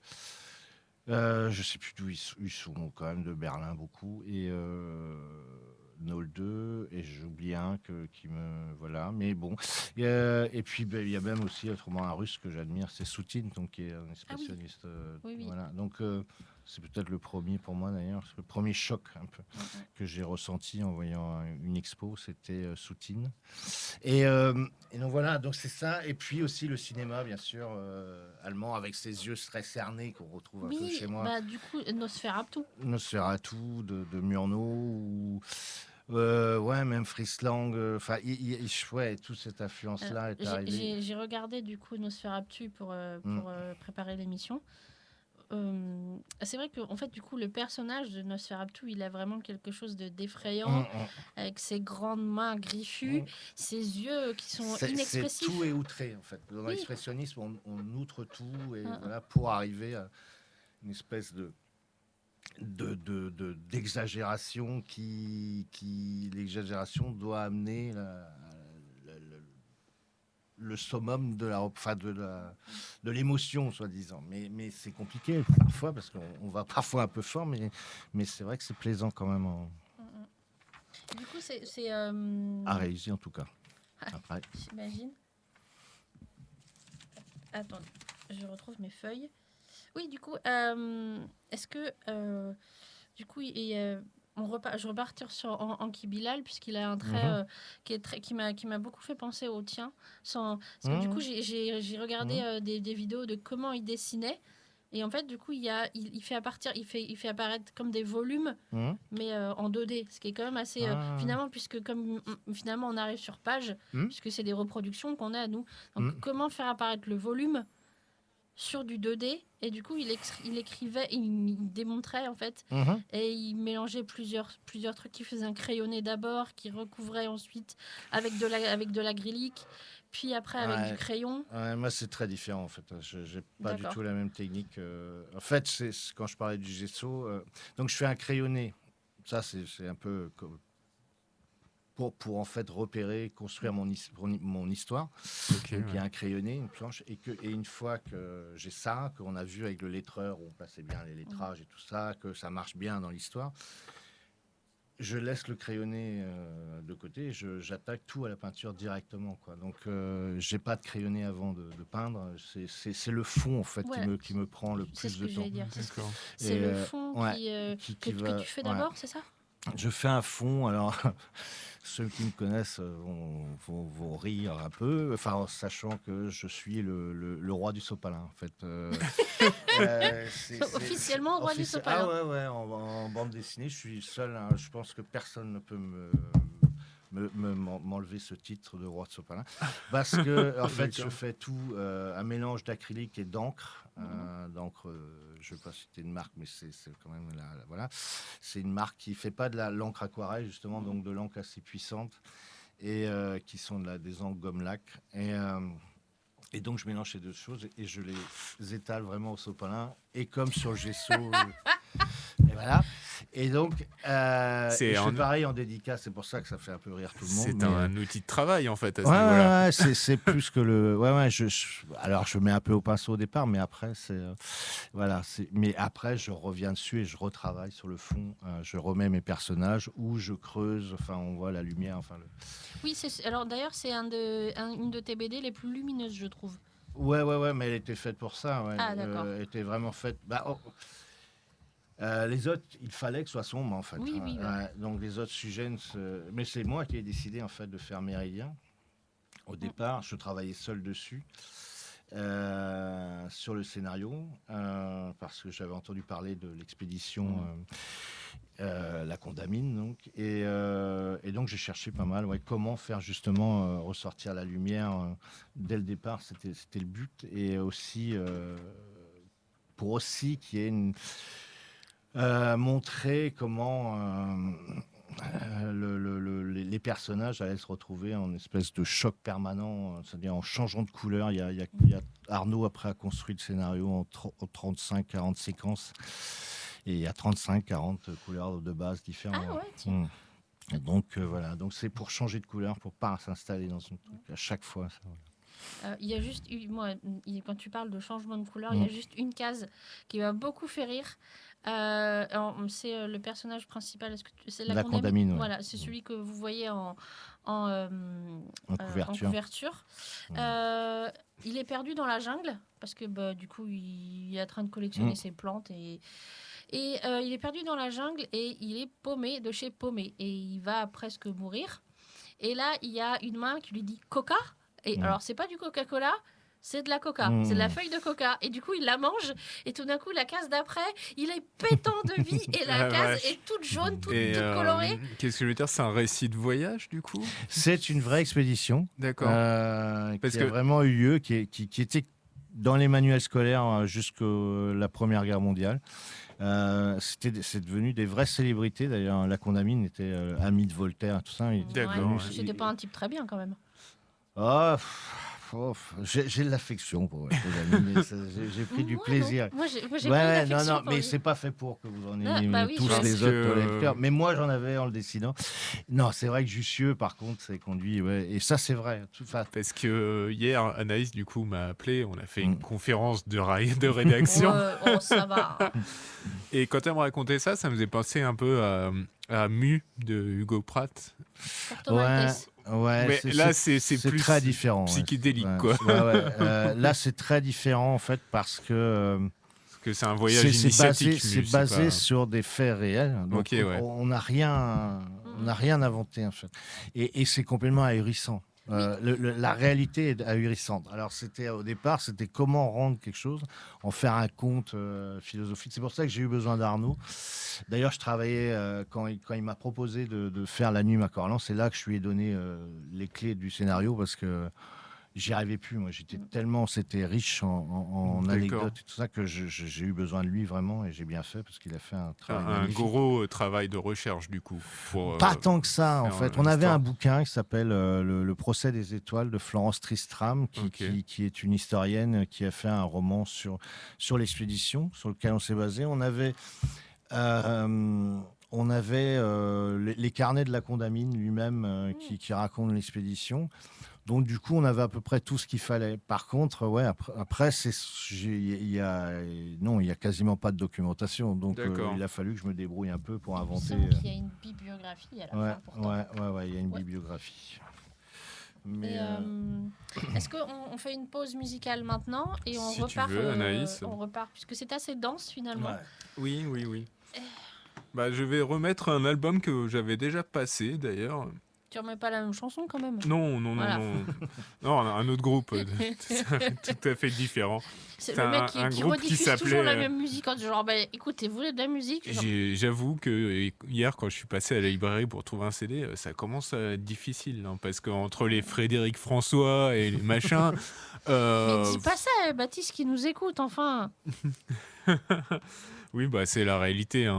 Je sais plus d'où ils sont, quand même de Berlin beaucoup. Et Nol 2, et j'oublie un qui me. Voilà, mais bon. Et puis il y a même aussi autrement un russe que j'admire, c'est Soutine, donc, qui est un expressionniste. Oui. Voilà. Donc c'est peut-être le premier pour moi d'ailleurs, le premier choc un peu que j'ai ressenti en voyant une expo, c'était Soutine. Et donc voilà, donc c'est ça. Et puis aussi le cinéma, bien sûr, allemand, avec ses yeux très cernés qu'on retrouve un peu chez moi. Bah, du coup, Nosferatu. Nosferatu de Murnau, ou ouais, même Friesland. Enfin, ouais, toute cette influence-là est arrivée. J'ai regardé du coup Nosferatu pour préparer l'émission. C'est vrai que en fait, du coup, le personnage de Nosferatu, il a vraiment quelque chose d'effrayant, avec ses grandes mains griffues, ses yeux qui sont inexpressifs. C'est tout est outré, en fait. Dans l'expressionnisme, on outre tout, et voilà, pour arriver à une espèce d'exagération qui l'exagération doit amener le summum de l'émotion, soi-disant. Mais c'est compliqué parfois, parce qu'on va parfois un peu fort, mais c'est vrai que c'est plaisant quand même. Du coup, c'est À réussir en tout cas. Après. J'imagine. Attends, je retrouve mes feuilles. Oui, du coup, est-ce que du coup, je repars sur Anki Bilal, puisqu'il a un trait qui m'a beaucoup fait penser au tien. Parce que du coup, j'ai regardé des vidéos de comment il dessinait. Et en fait, du coup, il fait apparaître comme des volumes, mais en 2D, ce qui est quand même assez finalement, puisque comme finalement on arrive sur page, puisque c'est des reproductions qu'on a à nous. Donc, comment faire apparaître le volume sur du 2D, et du coup il écrivait, il démontrait en fait, et il mélangeait plusieurs trucs, qui faisait un crayonné d'abord, qui recouvrait ensuite avec de l'acrylique, puis après avec du crayon. Moi c'est très différent en fait, j'ai pas du tout la même technique. En fait, c'est quand je parlais du gesso, donc je fais un crayonné, ça c'est un peu pour en fait repérer, construire mon histoire. Donc il y a un crayonné, une planche, et une fois que j'ai ça, qu'on a vu avec le lettreur, où on plaçait bien les lettrages et tout ça, que ça marche bien dans l'histoire, je laisse le crayonné de côté, et j'attaque tout à la peinture directement, quoi. Donc j'ai pas de crayonné avant de peindre, c'est le fond en fait qui me prend le plus de temps. C'est le fond que tu fais d'abord, c'est ça? Je fais un fond, alors ceux qui me connaissent vont rire un peu, enfin, en sachant que je suis le roi du sopalin, en fait. Officiellement roi du sopalin. Ah ouais, en bande dessinée, je suis seul, hein, je pense que personne ne peut m'enlever ce titre de roi de sopalin, parce que en fait je fais tout un mélange d'acrylique et d'encre. Je ne vais pas citer une marque, mais c'est quand même voilà, c'est une marque qui fait pas de l'encre aquarelle justement, donc de l'encre assez puissante, et qui sont des encres gomme lac, et donc je mélange ces deux choses et je les étale vraiment au sopalin, et comme sur le gesso. Et voilà. Et donc, je fais pareil en dédicace, c'est pour ça que ça fait un peu rire tout le monde. C'est un outil de travail, en fait, à ce niveau-là. Ouais, c'est plus que le... alors, je mets un peu au pinceau au départ, mais après, mais après, je reviens dessus et je retravaille sur le fond. Je remets mes personnages, ou je creuse, enfin, on voit la lumière, enfin... Oui, alors d'ailleurs, c'est une de tes BD les plus lumineuses, je trouve. Ouais, mais elle était faite pour ça. Ouais. Ah, d'accord. Elle était vraiment faite... les autres, il fallait que ce soit sombre, en fait. Oui. Donc les autres sujets, mais c'est moi qui ai décidé en fait de faire Méridien. Au départ, je travaillais seul dessus, sur le scénario, parce que j'avais entendu parler de l'expédition La Condamine, donc, et donc j'ai cherché pas mal, comment faire justement ressortir la lumière dès le départ. C'était le but, et aussi pour aussi qu'il y ait une montrer comment les personnages allaient se retrouver en espèce de choc permanent, c'est-à-dire en changeant de couleur. Il y a Arnaud après a construit le scénario en 35-40 séquences, et il y a 35-40 couleurs de base différentes. Ah ouais, tiens. Et donc voilà, donc c'est pour changer de couleur, pour pas s'installer dans un truc à chaque fois. Ça, voilà. Il y a juste quand tu parles de changement de couleur, il y a juste une case qui m'a beaucoup fait rire. C'est le personnage principal. C'est La Condamine, ouais. Voilà, c'est celui que vous voyez en couverture. Il est perdu dans la jungle parce que du coup il est en train de collectionner ses plantes et il est perdu dans la jungle et il est paumé de chez paumé et il va presque mourir. Et là il y a une main qui lui dit Coca. Et alors c'est pas du Coca-Cola. C'est de la coca, c'est de la feuille de coca. Et du coup, il la mange. Et tout d'un coup, la case d'après, il est pétant de vie. Et la case est toute jaune, toute colorée. Qu'est-ce que je veux dire? C'est un récit de voyage, du coup? C'est une vraie expédition. D'accord. Qui a vraiment eu lieu, qui était dans les manuels scolaires jusqu'à la Première Guerre mondiale. C'est devenu des vraies célébrités. D'ailleurs, la Condamine était ami de Voltaire, tout ça. D'accord. C'était pas un type très bien, quand même. J'ai de l'affection pour Condamine. J'ai pris du plaisir. Moi, j'ai pris de l'affection pour mais lui. c'est pas fait pour que vous en ayez oui, tous je les pense autres lecteurs. Mais moi, j'en avais en le dessinant. Non, c'est vrai que Jussieu, par contre, c'est conduit. Ouais. Et ça, c'est vrai. Parce que hier, Anaïs, du coup, m'a appelé. On a fait une conférence de rédaction. Ça va. Et quand elle me racontait ça, ça me faisait penser un peu à Mu de Hugo Pratt. Ouais, mais là, c'est plus très différent. psychédélique, quoi. Là, c'est très différent, en fait, parce que c'est un voyage initiatique. C'est basé sur des faits réels. Donc, on n'a rien inventé, en fait. Et c'est complètement ahurissant. La réalité est ahurissante. Alors, au départ, c'était comment rendre quelque chose, en faire un conte philosophique. C'est pour ça que j'ai eu besoin d'Arnaud. D'ailleurs, je travaillais, quand il m'a proposé de faire La Nuit Macorlan, c'est là que je lui ai donné les clés du scénario parce que j'y arrivais plus. Moi, c'était riche en anecdotes et tout ça que j'ai eu besoin de lui vraiment et j'ai bien fait parce qu'il a fait un travail magnifique. Gros travail de recherche du coup. Pas tant que ça en fait. On avait un bouquin qui s'appelle le Procès des étoiles de Florence Tristram qui est une historienne qui a fait un roman sur l'expédition sur lequel on s'est basé. On avait les carnets de la Condamine lui-même qui racontent l'expédition. Donc du coup, on avait à peu près tout ce qu'il fallait. Par contre, après, il y a quasiment pas de documentation. Donc il a fallu que je me débrouille un peu pour inventer. Il y a une bibliographie à la fin. Ouais, il y a une bibliographie. Mais est-ce qu'on fait une pause musicale maintenant et on si repart tu veux, Anaïs. On repart puisque c'est assez dense finalement. Ouais. Oui. Je vais remettre un album que j'avais déjà passé d'ailleurs. Tu remets pas la même chanson quand même? Non. Non, un autre groupe tout à fait différent. C'est le mec qui rediffuse toujours la même musique. Genre, écoutez, vous voulez de la musique? J'avoue que hier, quand je suis passé à la librairie pour trouver un CD, ça commence à être difficile. Parce qu'entre les Frédéric François et les machins... Mais dis pas ça, Baptiste qui nous écoute, enfin. Oui, c'est la réalité.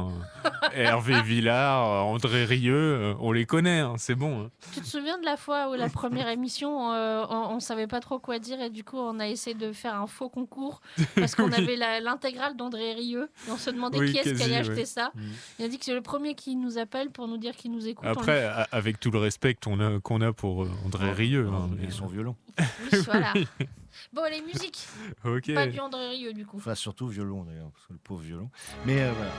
Hervé Villard, André Rieu, on les connaît, c'est bon. Tu te souviens de la fois où la première émission, on savait pas trop quoi dire et du coup on a essayé de faire un faux concours parce qu'on avait l'intégrale d'André Rieu et on se demandait qui est-ce qui allait acheter ça. Il a dit que c'est le premier qui nous appelle pour nous dire qu'il nous écoute. Après, avec tout le respect qu'on a pour André Rieu. Et son violon. Oui, voilà. Bon, les musiques. Ok. Pas du André Rieu, du coup. Enfin, surtout violon, d'ailleurs, parce que le pauvre violon. Mais voilà.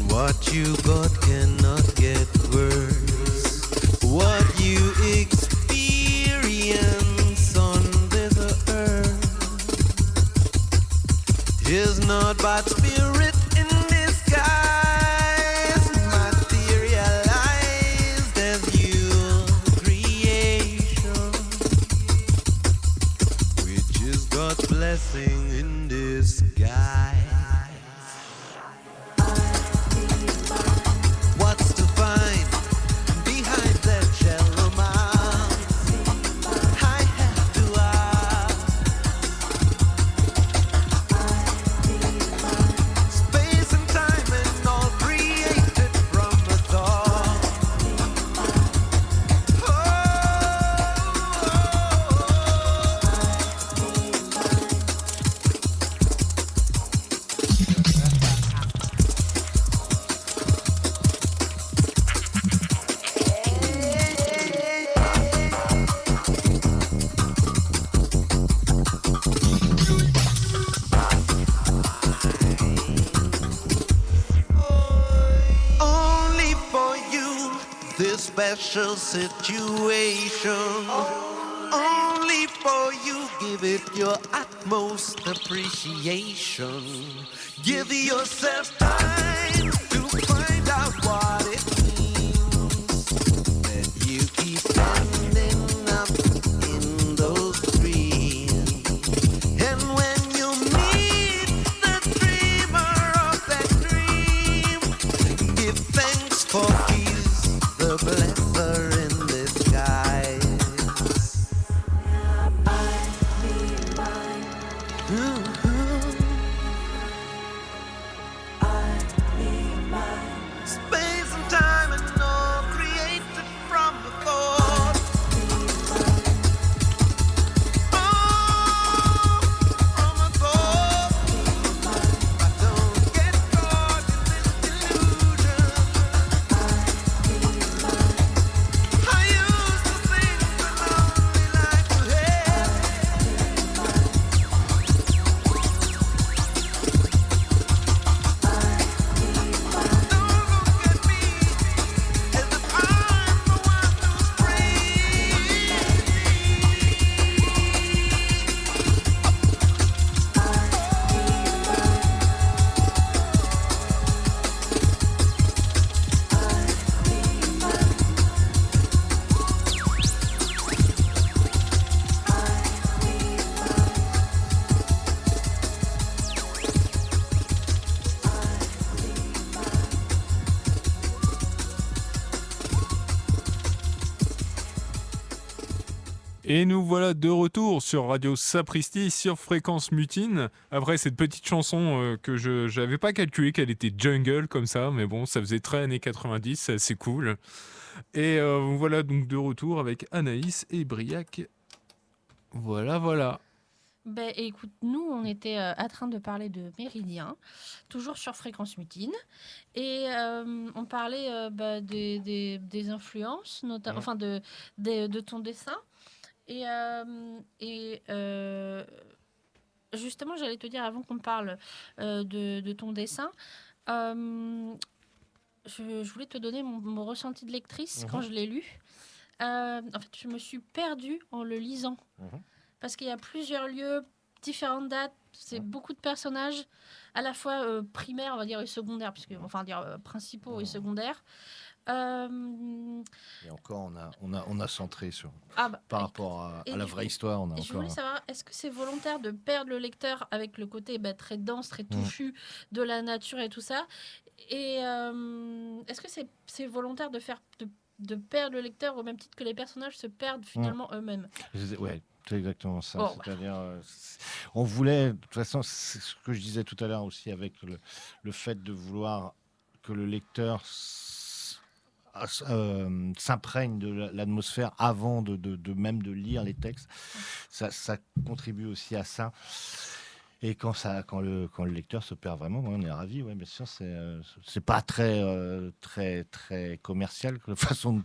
What you got cannot get worse. this special situation. Only for you, give it your utmost appreciation. Give yourself time to find out what it means that you keep ending up in those dreams. And when you meet the dreamer of that dream, give thanks for he's the blesser in disguise. Space and time and all created from the thought. Oh, from a thought. I don't get caught in this illusion. I used to think that only like to have. Et nous voilà de retour sur Radio Sapristi, sur Fréquence Mutine. Après cette petite chanson que je n'avais pas calculé qu'elle était jungle comme ça, mais bon, ça faisait très années 90, c'est assez cool. Et voilà donc de retour avec Anaïs et Briac. Voilà. Ben, écoute, nous, on était en train de parler de Méridien, toujours sur Fréquence Mutine. Et on parlait des influences, enfin de ton dessin. Et justement, j'allais te dire, avant qu'on parle de ton dessin, je voulais te donner mon ressenti de lectrice quand je l'ai lu. En fait, je me suis perdue en le lisant. Parce qu'il y a plusieurs lieux, différentes dates, c'est beaucoup de personnages, à la fois primaires, on va dire, et secondaires, principaux et secondaires. Et encore, on a centré sur par rapport à la vraie histoire. Je voulais savoir, est-ce que c'est volontaire de perdre le lecteur avec le côté très dense, très touffu de la nature et tout ça, et est-ce que c'est volontaire de perdre le lecteur au même titre que les personnages se perdent finalement eux-mêmes? Ouais. C'est exactement ça. C'est-à-dire, on voulait, de toute façon, c'est ce que je disais tout à l'heure aussi, avec le fait de vouloir que le lecteur s'imprègne de l'atmosphère avant de même de lire les textes. Ça contribue aussi à ça. Et quand le lecteur se perd vraiment, on est ravis. Ouais, bien sûr, c'est pas très commercial de façon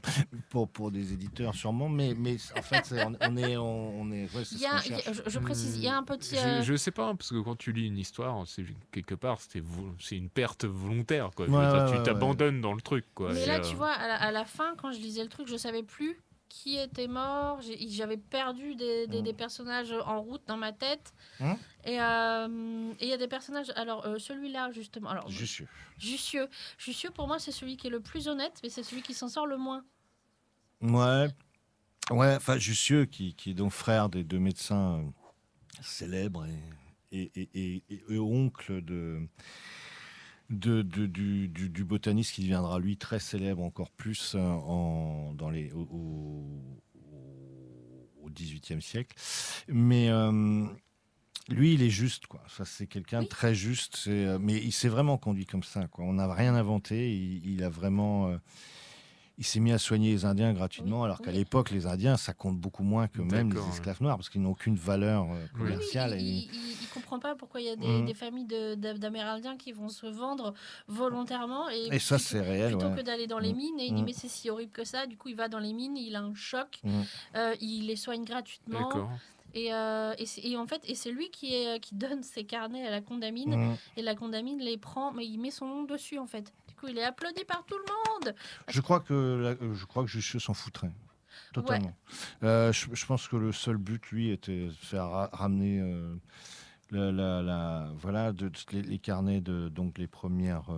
pour des éditeurs sûrement, mais en fait, on est. Ouais, c'est je précise, il y a un petit. Je sais pas, parce que quand tu lis une histoire, c'est quelque part, c'est une perte volontaire, quoi. Tu t'abandonnes dans le truc, quoi. Mais là, tu vois, à la fin, quand je lisais le truc, je savais plus qui était mort. J'avais perdu des personnages en route dans ma tête. Et il y a des personnages. Alors, celui-là, justement. Alors, Jussieu, pour moi, c'est celui qui est le plus honnête, mais c'est celui qui s'en sort le moins. Ouais. Enfin, Jussieu, qui est donc frère des deux médecins célèbres et oncle du botaniste qui deviendra lui très célèbre encore plus au XVIIIe siècle. Mais lui, il est juste, quoi. Ça, c'est quelqu'un de très juste. Mais il s'est vraiment conduit comme ça, quoi. On n'a rien inventé. Il a vraiment. Il s'est mis à soigner les Indiens gratuitement, alors qu'à l'époque, les Indiens, ça compte beaucoup moins que même les esclaves noirs, parce qu'ils n'ont aucune valeur commerciale. Il ne comprend pas pourquoi il y a des familles d'Amérindiens qui vont se vendre volontairement. Et ça, c'est réel. Plutôt que d'aller dans les mines, et il dit, mais c'est si horrible que ça. Du coup, il va dans les mines, il a un choc, il les soigne gratuitement. D'accord. Et en fait, c'est lui qui donne ses carnets à la condamine, et la condamine les prend, mais il met son nom dessus, en fait. Du coup, il est applaudi par tout le monde. Je crois que Jussieu s'en foutrait. Totalement. Je pense que le seul but, lui, était de faire ramener les carnets donc les premières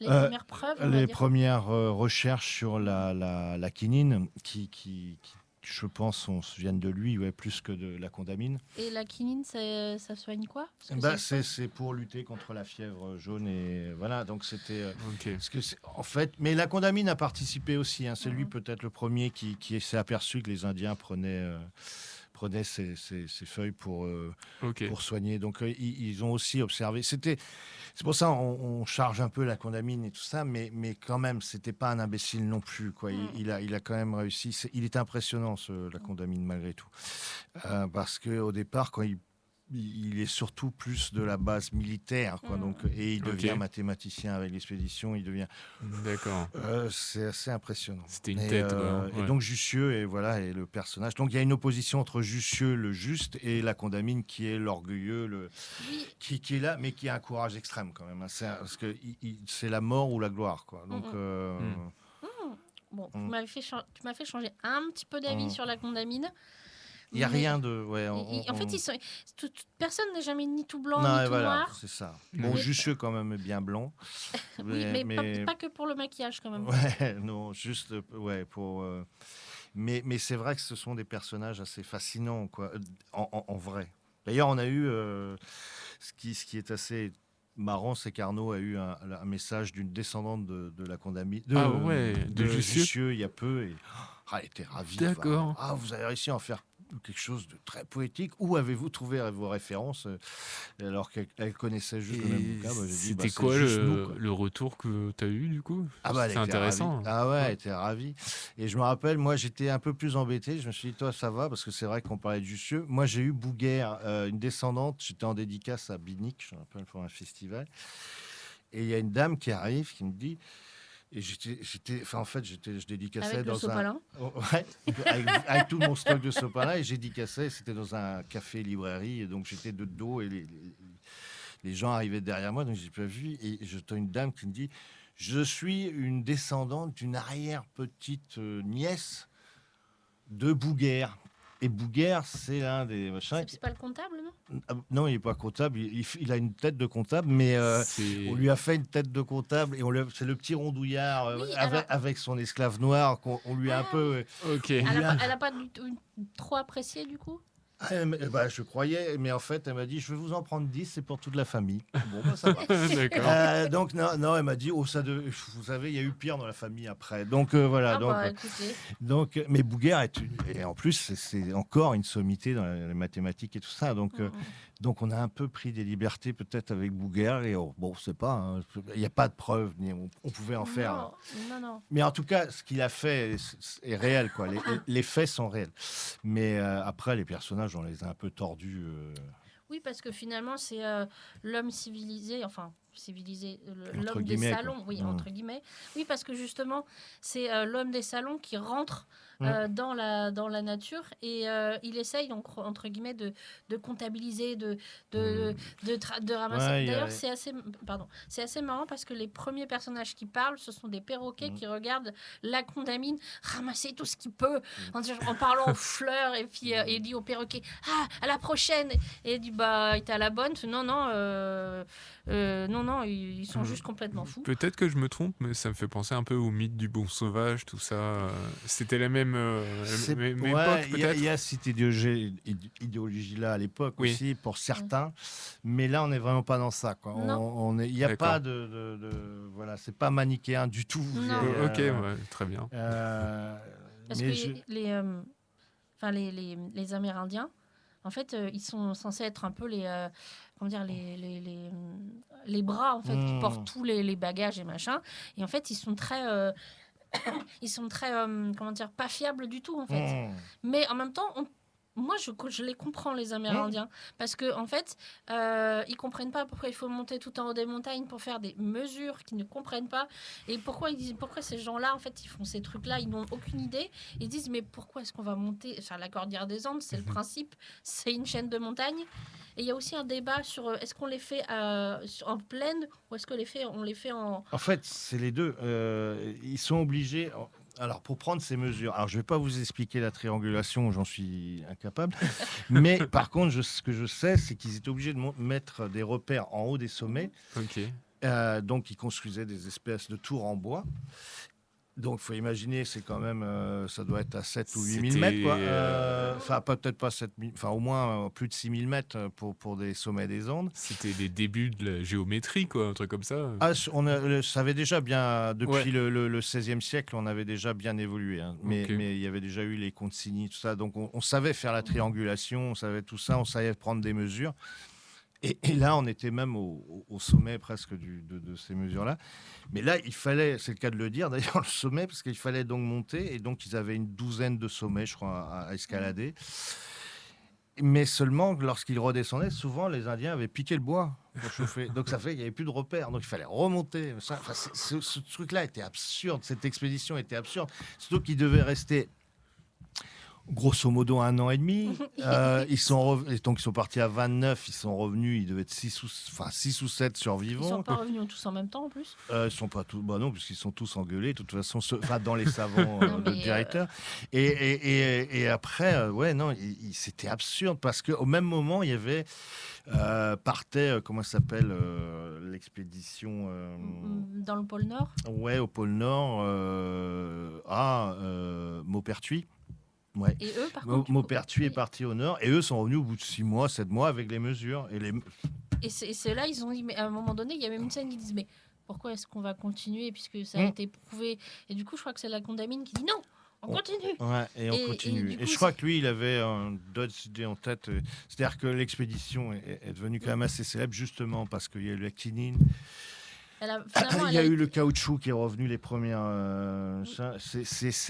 Les premières preuves, on va les dire. premières recherches sur la quinine qui, je pense, viennent de lui, plus que de la condamine. Et la quinine, ça soigne quoi? Parce que Bah, c'est- c'est pour lutter contre la fièvre jaune et voilà, donc c'était Ok. parce que en fait, mais la condamine a participé aussi, hein, c'est lui peut-être le premier qui s'est aperçu que les Indiens prenaient ces feuilles pour Ok. soigner, donc ils ont aussi observé, c'est pour ça on charge un peu la condamine et tout ça, mais quand même c'était pas un imbécile non plus, quoi. Il a quand même réussi, il est impressionnant la condamine malgré tout. Parce que au départ, quand il est surtout plus de la base militaire, quoi. Donc, et il devient Ok. mathématicien avec l'expédition. Il devient. D'accord. C'est assez impressionnant. C'était une Et, tête, quoi. Et Ouais. donc Jussieu est le personnage. Donc il y a une opposition entre Jussieu le juste et la condamine qui est l'orgueilleux, Oui. qui est là, mais qui a un courage extrême quand même, hein. Parce que c'est la mort ou la gloire, quoi. Donc Bon, tu m'as fait changer un petit peu d'avis sur la condamine. il n'y a mais- rien de. Ouais, En fait, personne n'est jamais ni tout blanc non, ni et tout voilà, noir. c'est ça. Bon, Mais- Jussieu quand même est bien blanc. Oui, mais pas que pour le maquillage quand même. Ouais, non, juste pour. Mais c'est vrai que ce sont des personnages assez fascinants, quoi, en vrai. D'ailleurs, on a eu ce qui est assez marrant, c'est qu'Arnaud a eu un message d'une descendante de la condamnée de Jussieu il y a peu, et elle était ravie. D'accord. Enfin, vous avez réussi à en faire quelque chose de très poétique. Où avez-vous trouvé vos références alors qu'elle connaissait juste le même Et bouquin? J'ai dit, c'était c'est quoi juste nous, quoi. le retour que tu as eu du coup? Ah bah, elle C'est était intéressant. ravie. Ah ouais, elle était ravie. Et je me rappelle, moi, j'étais un peu plus embêté. Je me suis dit, toi, ça va, parce que c'est vrai qu'on parlait de Jussieu. Moi, j'ai eu Bouguer, une descendante. J'étais en dédicace à Binic, je me rappelle, pour un festival. Et il y a une dame qui arrive, qui me dit... Et je dédicaçais Avec le dans sopalin. Ouais, avec tout mon stock de sopalin, et j'ai dédicaçais. C'était dans un café-librairie, et donc j'étais de dos, et les gens arrivaient derrière moi, donc j'ai pas vu. Et j'entends une dame qui me dit: je suis une descendante d'une arrière-petite nièce de Bouguer. Et Bouguer, c'est l'un des machins. C'est pas le comptable, non? Non, il n'est pas comptable. Il a une tête de comptable, mais on lui a fait une tête de comptable, et c'est le petit rondouillard Oui, avec son esclave noir qu'on lui a un peu. Ok. Elle a pas du tout trop apprécié du coup? Je croyais, mais en fait, elle m'a dit: je vais vous en prendre 10, c'est pour toute la famille. Bon, bah, ça va. D'accord. Donc, non, elle m'a dit: vous savez, il y a eu pire dans la famille après. Donc, voilà. Écoutez. Mais Bouguer et en plus, c'est encore une sommité dans les mathématiques et tout ça. Donc, on a un peu pris des libertés peut-être avec Bouguer. Et bon, c'est pas, hein, il n'y a pas de preuves, on pouvait en faire. Non. Mais en tout cas, ce qu'il a fait est réel, quoi. Les faits sont réels. Mais après, les personnages, on les a un peu tordus. Oui, parce que finalement, c'est l'homme civilisé, enfin civilisé, Entre l'homme des guillemets, salons, quoi. oui, entre guillemets. Oui, parce que justement, c'est l'homme des salons qui rentre dans la nature et il essaye, donc, entre guillemets, de comptabiliser, de ramasser. Ouais, D'ailleurs, c'est assez marrant parce que les premiers personnages qui parlent, ce sont des perroquets qui regardent la condamine ramasser tout ce qu'il peut en parlant aux fleurs, et puis il dit au perroquet: ah, à la prochaine. Et il dit: bah, il était à la bonne. Non, ils sont juste complètement fous. Peut-être que je me trompe, mais ça me fait penser un peu au mythe du bon sauvage, tout ça. C'était la même époque, peut-être. Il y a cette idéologie-là à l'époque aussi, pour certains. Mais là, on n'est vraiment pas dans ça, quoi. Il n'y a pas voilà, c'est pas manichéen du tout. Non. Ok, ouais, très bien. Parce que les Amérindiens, en fait, ils sont censés être un peu les bras, en fait, qui portent tous les bagages et machin. Et en fait, ils sont très pas fiables du tout, en fait. Mais en même temps, moi, je les comprends, les Amérindiens, parce que en fait, ils comprennent pas pourquoi il faut monter tout en haut des montagnes pour faire des mesures qu'ils ne comprennent pas, et pourquoi ces gens-là, en fait, ils font ces trucs-là, ils n'ont aucune idée. Ils disent: mais pourquoi est-ce qu'on va monter, enfin, la cordillère des Andes, c'est le principe, c'est une chaîne de montagnes. Et il y a aussi un débat sur est-ce qu'on les fait en plaine ou est-ce que on les fait en... En fait, c'est les deux. Ils sont obligés. Alors, pour prendre ces mesures, alors je ne vais pas vous expliquer la triangulation, j'en suis incapable. Mais par contre, ce que je sais, c'est qu'ils étaient obligés de mettre des repères en haut des sommets. Ok. Donc, ils construisaient des espèces de tours en bois. Donc, il faut imaginer, c'est quand même, ça doit être à 7 ou 8 000 mètres, quoi. Enfin, peut-être pas 7 000, enfin, au moins plus de 6 000 mètres pour des sommets des Andes. C'était les débuts de la géométrie, quoi, un truc comme ça. Ah, ça avait déjà bien, depuis le XVIe siècle, on avait déjà bien évolué. Hein. Mais il y avait déjà eu les consignes, tout ça. Donc, on savait faire la triangulation, on savait tout ça, on savait prendre des mesures. Et là, on était même au sommet presque de ces mesures-là. Mais là, il fallait, c'est le cas de le dire d'ailleurs, le sommet, parce qu'il fallait donc monter. Et donc, ils avaient une douzaine de sommets, je crois, à escalader. Mais seulement, lorsqu'ils redescendaient, souvent, les Indiens avaient piqué le bois pour chauffer. Donc, ça fait qu'il n'y avait plus de repères. Donc, il fallait remonter. Enfin, ce truc-là était absurde. Cette expédition était absurde. Surtout qu'ils devaient rester... grosso modo 1 an et demi. Ils sont partis à 29, ils sont revenus, ils devaient être 6 ou 7 survivants. Ils sont pas revenus tous en même temps en plus. Ils sont pas tous, non, puisqu'ils sont tous engueulés, de toute façon, dans les savants de directeur. Et après, non, c'était absurde parce qu'au même moment, il y avait partait, comment ça s'appelle, l'expédition dans le pôle Nord. Ouais, au pôle Nord, à Maupertuis. Ouais. Et eux, par contre, Maupertuis est parti au nord et eux sont revenus au bout de 6 mois, 7 mois avec les mesures. Et c'est là, ils ont dit, mais à un moment donné, il y a même une scène qui disent, mais pourquoi est-ce qu'on va continuer puisque ça a été prouvé. Et du coup, je crois que c'est la Condamine qui dit non, on continue. Ouais, et on continue. Et je crois que lui, il avait d'autres idées en tête. C'est-à-dire que l'expédition est devenue quand même assez célèbre justement parce qu'il y a eu la quinine. Il y a eu le caoutchouc qui est revenu les premières.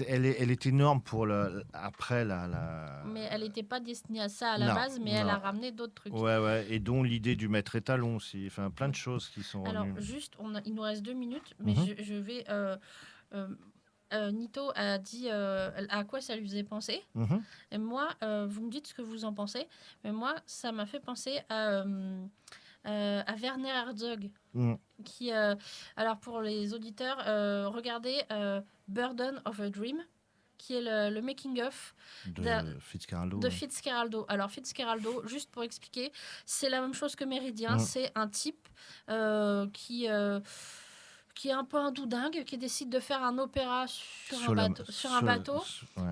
Elle est énorme pour après la. Mais elle n'était pas destinée à ça à la base, mais elle a ramené d'autres trucs. Ouais, et dont l'idée du maître étalon aussi. Enfin, plein de choses qui sont revenues. Alors, juste, il nous reste 2 minutes, mais je vais. Nito a dit à quoi ça lui faisait penser. Et moi, vous me dites ce que vous en pensez. Mais moi, ça m'a fait penser à Werner Herzog. Qui, alors pour les auditeurs, regardez Burden of a Dream, qui est le making-of de Fitzcarraldo. Alors Fitzcarraldo, juste pour expliquer, c'est la même chose que Méridien. C'est un type qui est un peu un doudingue, qui décide de faire un opéra sur un bateau.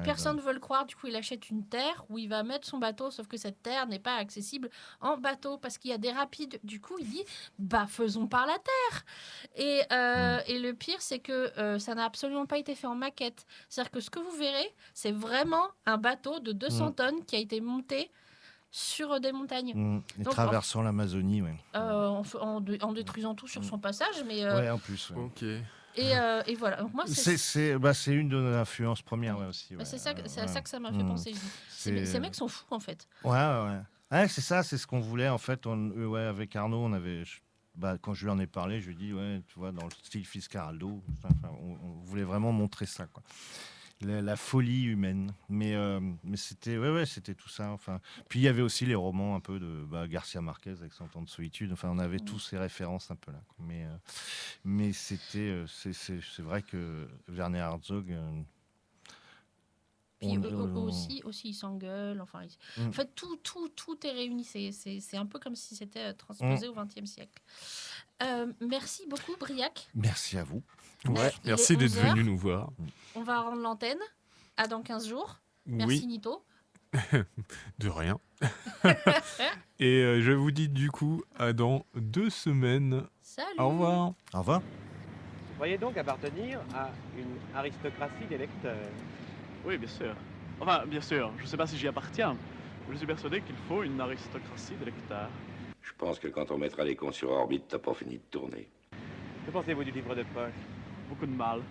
Personne ne veut le croire, du coup il achète une terre où il va mettre son bateau, sauf que cette terre n'est pas accessible en bateau parce qu'il y a des rapides. Du coup il dit, faisons par la terre. Et le pire, c'est que ça n'a absolument pas été fait en maquette. C'est-à-dire que ce que vous verrez, c'est vraiment un bateau de 200 tonnes qui a été monté sur des montagnes. Et donc, traversant l'Amazonie, en détruisant tout sur son passage, mais en plus. Ok. Et voilà. Donc moi, c'est une de nos influences premières aussi. C'est à ça que ça m'a fait penser. Ces mecs sont fous en fait. Ouais, c'est ça, c'est ce qu'on voulait en fait. Avec Arnaud, on avait. Quand je lui en ai parlé, je lui ai dit, tu vois, dans le style Fitzcarraldo, on voulait vraiment montrer ça, quoi. La folie humaine, mais c'était c'était tout ça. Enfin, puis il y avait aussi les romans un peu de Garcia Marquez avec 100 ans de solitude. Enfin, on avait tous ces références un peu là. Mais c'était c'est vrai que Werner Herzog. Puis aussi ils s'engueulent. Enfin, en fait, tout est réuni. C'est un peu comme si c'était transposé au XXe siècle. Merci beaucoup, Briac. Merci à vous. Ouais, merci d'être venu nous voir. On va rendre l'antenne. À dans 15 jours. Merci, Nito. De rien. Et je vous dis du coup à dans 2 semaines. Salut. Au revoir. Au revoir. Vous croyez donc appartenir à une aristocratie des lecteurs? Oui, bien sûr. Enfin, bien sûr, je ne sais pas si j'y appartiens. Je suis persuadé qu'il faut une aristocratie de lecteurs. Je pense que quand on mettra les cons sur orbite, t'as pas fini de tourner. Que pensez-vous du livre de poche? Beaucoup de mal.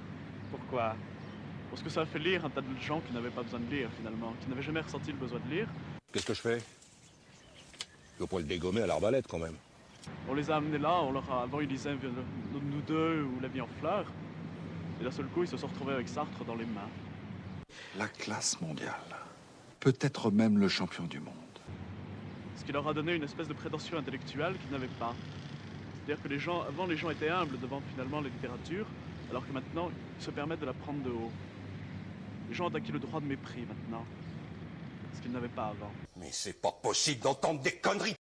Pourquoi? Parce que ça a fait lire un tas de gens qui n'avaient pas besoin de lire, finalement, qui n'avaient jamais ressenti le besoin de lire. Qu'est-ce que je fais? Je peux pas le dégommer à l'arbalète, quand même. On les a amenés là, avant ils lisaient Nous deux ou La vie en fleurs. Et d'un seul coup, ils se sont retrouvés avec Sartre dans les mains. La classe mondiale. Peut-être même le champion du monde. Ce qui leur a donné une espèce de prétention intellectuelle qu'ils n'avaient pas. C'est-à-dire que avant les gens étaient humbles devant finalement la littérature, alors que maintenant, ils se permettent de la prendre de haut. Les gens ont acquis le droit de mépris maintenant, ce qu'ils n'avaient pas avant. Mais c'est pas possible d'entendre des conneries